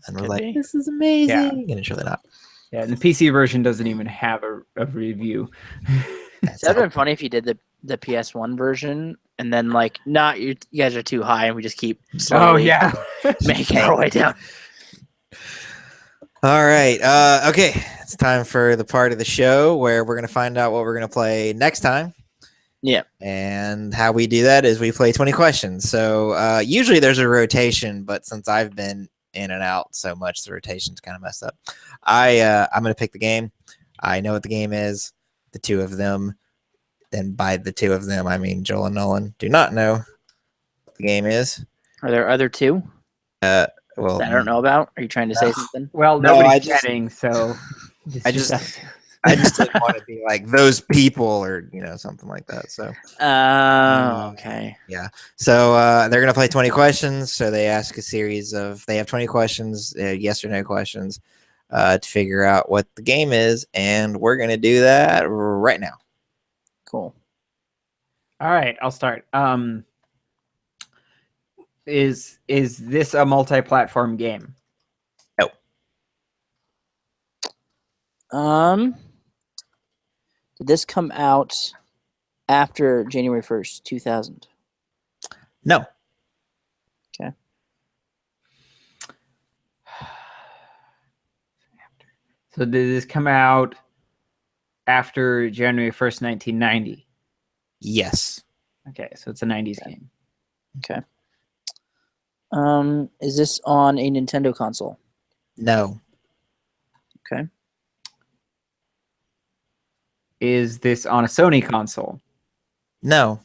and was Could like, be. this is amazing. Yeah. And it's really not. Yeah, and the PC version doesn't even have a review. That's That'd how- been funny if you did the PS1 version and then like, nah, you guys are too high and we just keep slowly making our way down. All right. Okay. It's time for the part of the show where we're going to find out what we're going to play next time. Yeah. And how we do that is we play 20 questions. So usually there's a rotation, but since I've been in and out so much, the rotation's kind of messed up. I'm going to pick the game. I know what the game is. The two of them, and by the two of them, I mean Joel and Nolan, do not know what the game is. Are there other two Well, that I don't know about? Are you trying to say something? Well, No, nobody's I just- chatting, so I just- us two. I just didn't want to be like those people or something like that. So Okay. so they're gonna play 20 questions. So they ask a series of they have 20 questions, yes or no questions, to figure out what the game is, and we're gonna do that right now. Cool. All right, I'll start. Is this a multi-platform game? Did this come out after January 1st, 2000? No. Okay. So did this come out after January 1st, 1990? Yes. Okay, so it's a 90s game. Okay. Is this on a Nintendo console? No. Okay. Is this on a Sony console? No.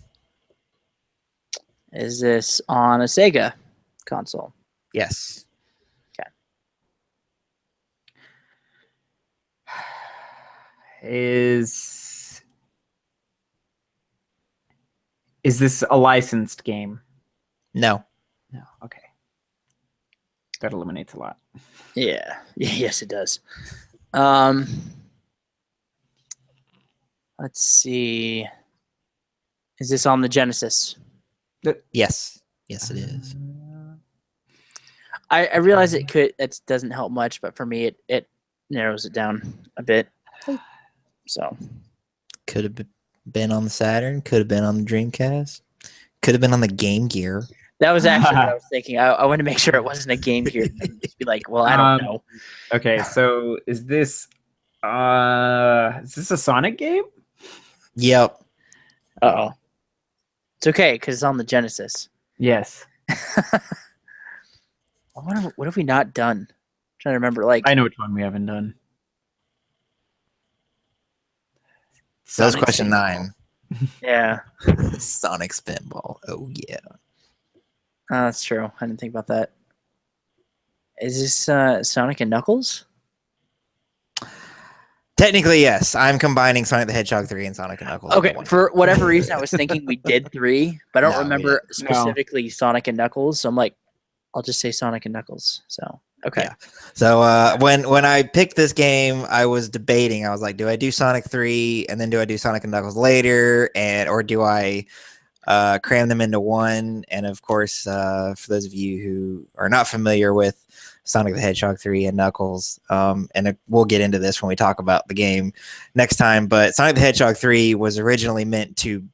Is this on a Sega console? Yes. Is this a licensed game? No. No. Okay. That eliminates a lot. Yeah. Yes, it does. Let's see. Is this on the Genesis? Yes. Yes, it is. I realize it doesn't help much, but for me it narrows it down a bit. So Could have been on the Saturn. Could have been on the Dreamcast. Could have been on the Game Gear. that was actually what I was thinking. I wanted to make sure it wasn't a Game Gear. Just be like, well, I don't know. Okay, so is this a Sonic game? Yep. Uh-oh. It's okay because it's on the Genesis. Yes. What have we not done? I'm trying to remember. Like, I know which one we haven't done. So that's Sonic question Spinball. 9. Yeah, Sonic Spinball. Oh, yeah. that's true. I didn't think about that. Is this Sonic and Knuckles? Technically, yes. I'm combining Sonic the Hedgehog 3 and Sonic and Knuckles. into Okay, one. for whatever reason, I was thinking we did 3, but I don't No, we remember didn't. specifically Sonic and Knuckles. So I'm like, I'll just say Sonic and Knuckles. So okay. Yeah. So when I picked this game, I was debating. I was like, do I do Sonic 3 and then do I do Sonic and Knuckles later, or do I cram them into one? And of course, for those of you who are not familiar with Sonic the Hedgehog 3 and Knuckles, and we'll get into this when we talk about the game next time, but Sonic the Hedgehog 3 was originally meant to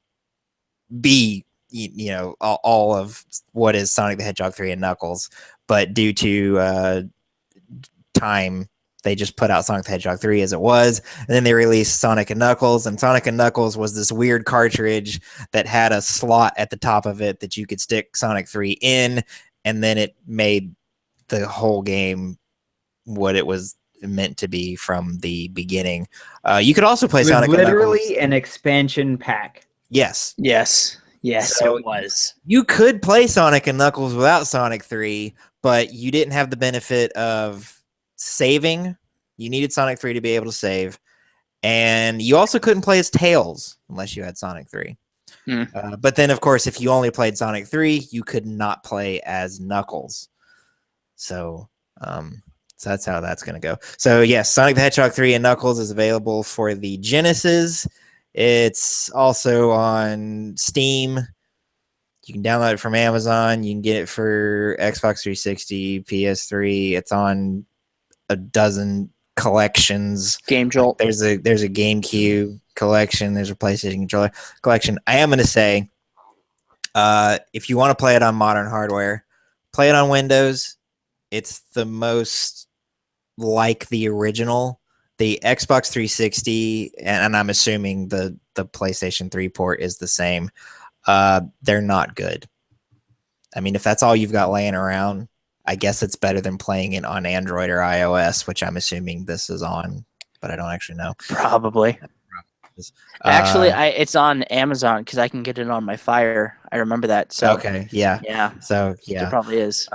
be all of what is Sonic the Hedgehog 3 and Knuckles, but due to time, they just put out Sonic the Hedgehog 3 as it was, and then they released Sonic and Knuckles, and Sonic and Knuckles was this weird cartridge that had a slot at the top of it that you could stick Sonic 3 in, and then it made the whole game what it was meant to be from the beginning. You could also play It was Sonic and Knuckles. literally an expansion pack. Yes, So it was. you could play Sonic and Knuckles without Sonic 3, but you didn't have the benefit of saving. You needed Sonic 3 to be able to save. And you also couldn't play as Tails unless you had Sonic 3. But then, of course, if you only played Sonic 3, you could not play as Knuckles. So that's how that's going to go. So, yes, Sonic the Hedgehog 3 and Knuckles is available for the Genesis. It's also on Steam. You can download it from Amazon. You can get it for Xbox 360, PS3. It's on a dozen collections. Game Jolt. There's a GameCube collection. There's a PlayStation controller collection. I am going to say, if you want to play it on modern hardware, play it on Windows. It's the most like the original. The Xbox 360, and I'm assuming the PlayStation 3 port is the same. They're not good. I mean, if that's all you've got laying around, I guess it's better than playing it on Android or iOS, which I'm assuming this is on, but I don't actually know. Probably. Actually, it's on Amazon because I can get it on my Fire. I remember that. So okay, yeah. yeah, So it yeah, probably is.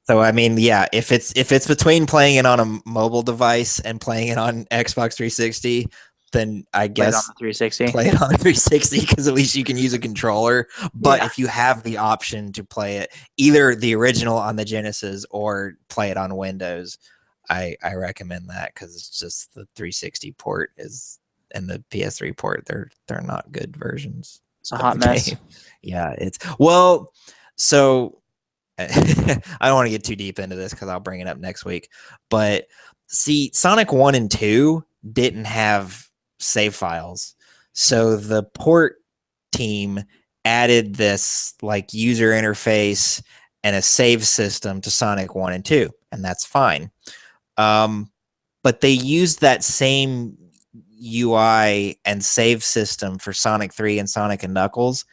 So I mean, yeah, if it's between playing it on a mobile device and playing it on Xbox 360, then I Play it on guess the 360. play it on a 360 because at least you can use a controller. But Yeah. if you have the option to play it either the original on the Genesis or play it on Windows, I recommend that because it's just the 360 port is and the PS3 port. They're not good versions. It's a of hot the mess. game. Yeah, it's well, so I don't want to get too deep into this because I'll bring it up next week. But see, Sonic 1 and 2 didn't have save files. So the port team added this like user interface and a save system to Sonic 1 and 2, and that's fine. But they used that same UI and save system for Sonic 3 and Sonic and Knuckles,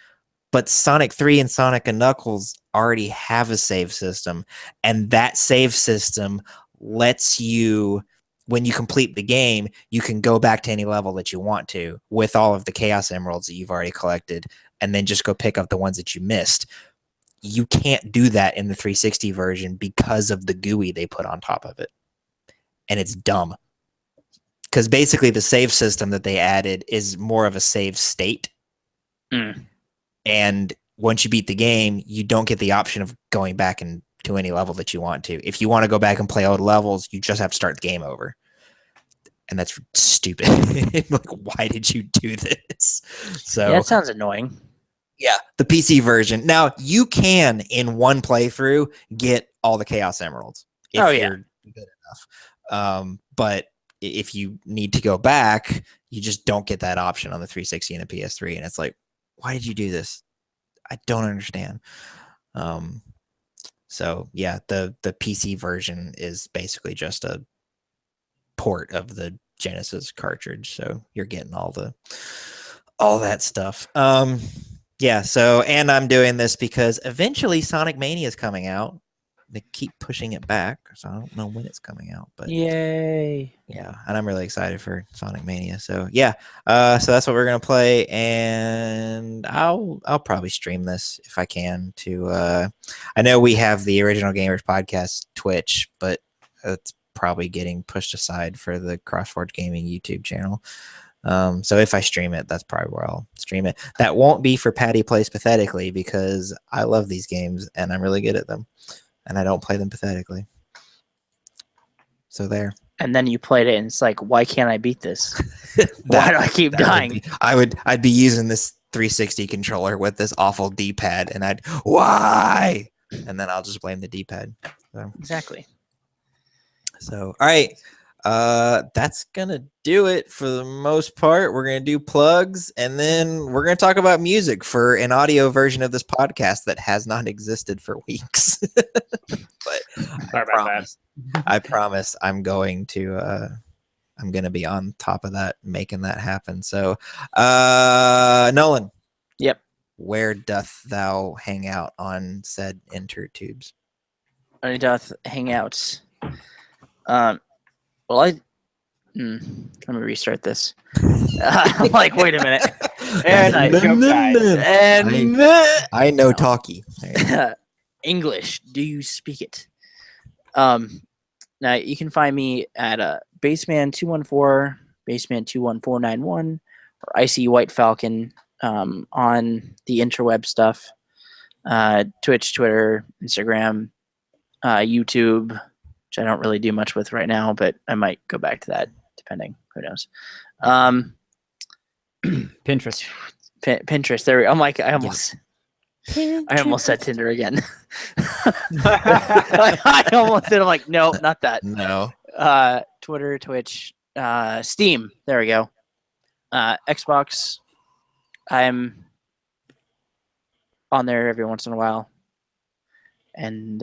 but Sonic 3 and Sonic and Knuckles already have a save system, and that save system lets you, when you complete the game, you can go back to any level that you want to with all of the Chaos Emeralds that you've already collected, and then just go pick up the ones that you missed. You can't do that in the 360 version because of the GUI they put on top of it, and it's dumb. Because basically the save system that they added is more of a save state. And once you beat the game, you don't get the option of going back and to any level that you want to. If you want to go back and play old levels, you just have to start the game over. And that's stupid. Like, why did you do this? So Yeah, that sounds annoying. yeah, the PC version. Now, you can, in one playthrough, get all the Chaos Emeralds if you're good enough. But if you need to go back, you just don't get that option on the 360 and the PS3. And it's like, why did you do this? I don't understand. So yeah, the PC version is basically just a port of the Genesis cartridge. So you're getting all that stuff. Yeah. So, and I'm doing this because eventually Sonic Mania is coming out. They keep pushing it back, so I don't know when it's coming out, but Yay. yeah, and I'm really excited for Sonic Mania. So yeah, so that's what we're gonna play, and I'll probably stream this if I can. I know we have the Original Gamers Podcast Twitch, but it's probably getting pushed aside for the CrossForge Gaming YouTube channel. So if I stream it, that's probably where I'll stream it. That won't be for Patty Plays Pathetically because I love these games and I'm really good at them, and I don't play them pathetically. So there. And then you played it, and it's like, why can't I beat this? Why do I keep dying? I'd be using this 360 controller with this awful D-pad, and why? And then I'll just blame the D-pad. So. Exactly. So, all right. That's gonna do it for the most part. We're gonna do plugs, and then we're gonna talk about music for an audio version of this podcast that has not existed for weeks. But I promise I'm going to be on top of that, making that happen. So Nolan. Yep. Where doth thou hang out on said intertubes? I doth hang out. Well, let me restart this. I'm like, wait a minute. I know talkie. English. Do you speak it? Now you can find me at Baseman214, Baseman21491, or Icy White Falcon on the interweb stuff. Twitch, Twitter, Instagram, YouTube, which I don't really do much with right now, but I might go back to that depending. Who knows? Pinterest. Pinterest. There we go. I'm like, I almost said Tinder again. I almost did. I'm like, no, not that. No. Twitter, Twitch, Steam. There we go. Xbox. I'm on there every once in a while. And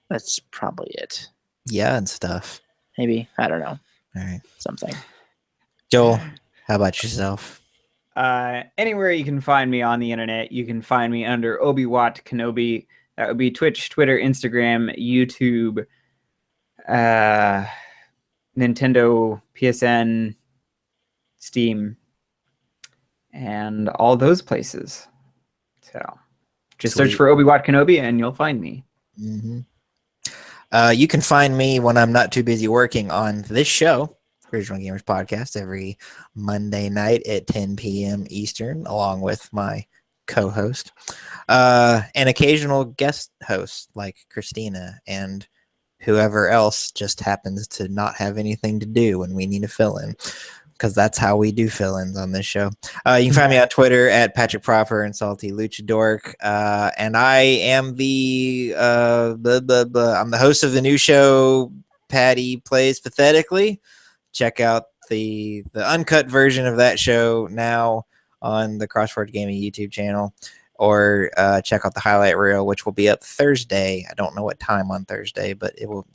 that's probably it. Yeah, and stuff. Maybe. I don't know. All right. Something. Joel, how about yourself? Anywhere you can find me on the internet, you can find me under Obi-Wat Kenobi. That would be Twitch, Twitter, Instagram, YouTube, Nintendo, PSN, Steam, and all those places. So Just Sweet. search for Obi-Wan Kenobi and you'll find me. Mm-hmm. You can find me when I'm not too busy working on this show, Original Gamers Podcast, every Monday night at 10 p.m. Eastern, along with my co-host, and occasional guest hosts like Christina and whoever else just happens to not have anything to do when we need to fill in, because that's how we do fill-ins on this show. You can find me on Twitter at Patrick Proper and Salty Luchadork, and I am I'm the host of the new show Patty Plays Pathetically. Check out the uncut version of that show now on the CrossForge Gaming YouTube channel, or check out the highlight reel, which will be up Thursday. I don't know what time on Thursday, but it will.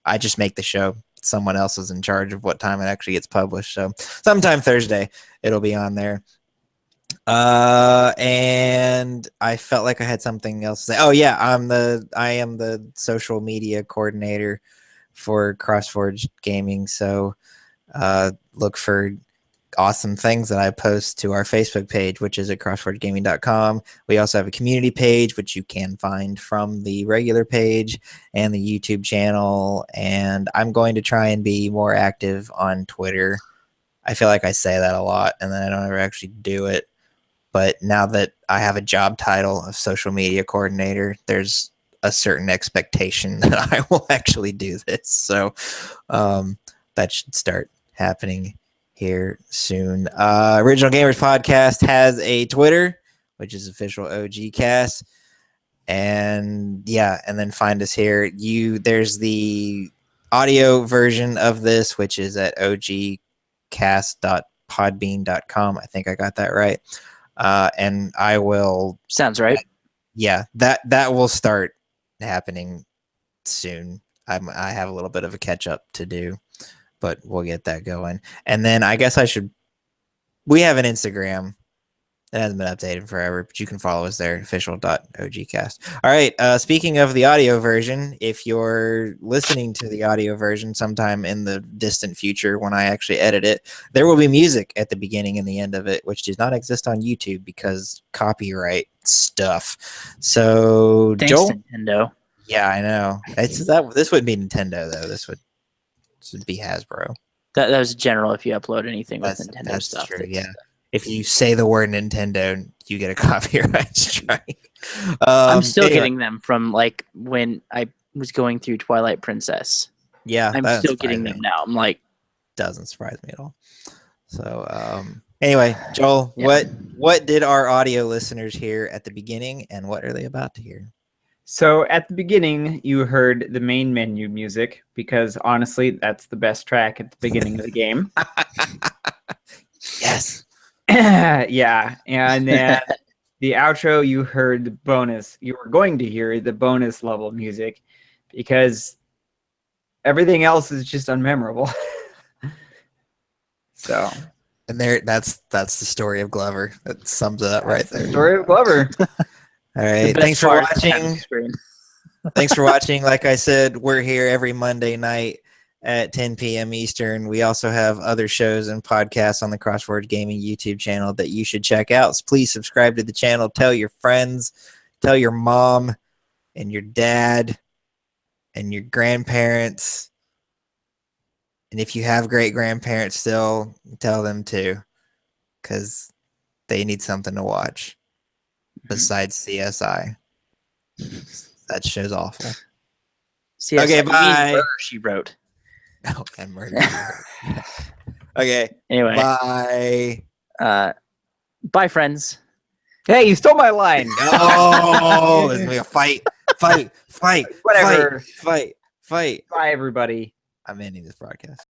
I just make the show. Someone else is in charge of what time it actually gets published. So sometime Thursday it'll be on there. And I felt like I had something else to say. Oh yeah, I am the social media coordinator for CrossForge Gaming. So look for awesome things that I post to our Facebook page, which is at crossforgegaming.com. We also have a community page, which you can find from the regular page, and the YouTube channel. And I'm going to try and be more active on Twitter. I feel like I say that a lot and then I don't ever actually do it. But now that I have a job title of social media coordinator, there's a certain expectation that I will actually do this. So that should start happening here soon. Original Gamers Podcast has a Twitter, which is official OGcast, and then find us here. There's the audio version of this, which is at ogcast.podbean.com. I think I got that right. And I will. Sounds right. Yeah, that will start happening soon. I have a little bit of a catch up to do, but we'll get that going. And then I guess we have an Instagram. It hasn't been updated forever, but you can follow us there, official.ogcast. All right. Speaking of the audio version, if you're listening to the audio version sometime in the distant future when I actually edit it, there will be music at the beginning and the end of it, which does not exist on YouTube because copyright stuff. So, Thanks, Joel? Nintendo. Yeah, I know. This wouldn't be Nintendo, though. This would be Hasbro. That was general. If you upload anything with Nintendo that's stuff, true. Yeah, if you say the word Nintendo, you get a copyright strike. I'm still anyway. getting them from like when I was going through Twilight Princess. Yeah, I'm that still doesn't getting surprise them me. now. I'm like, Doesn't surprise me at all. So anyway, Joel, Yeah. what did our audio listeners hear at the beginning, and what are they about to hear? So at the beginning, you heard the main menu music because honestly, that's the best track at the beginning of the game. Yes. Yeah. And then the outro, you heard the bonus. You were going to hear the bonus level music because everything else is just unmemorable. So. And that's the story of Glover. That sums it up right there. Story of Glover. All right. best Thanks for part is the watching. screen. Thanks for watching. Like I said, we're here every Monday night at 10 p.m. Eastern. We also have other shows and podcasts on the CrossForge Gaming YouTube channel that you should check out. So please subscribe to the channel. Tell your friends. Tell your mom and your dad and your grandparents. And if you have great-grandparents still, tell them too, because they need something to watch besides CSI. That show's awful. CSI, Okay, you mean bye. Murder, She wrote. Oh, and murder. Okay. Anyway, Bye. bye, friends. Hey, you stole my line. Oh, there's gonna be a fight. Whatever. Fight. Bye, everybody. I'm ending this broadcast.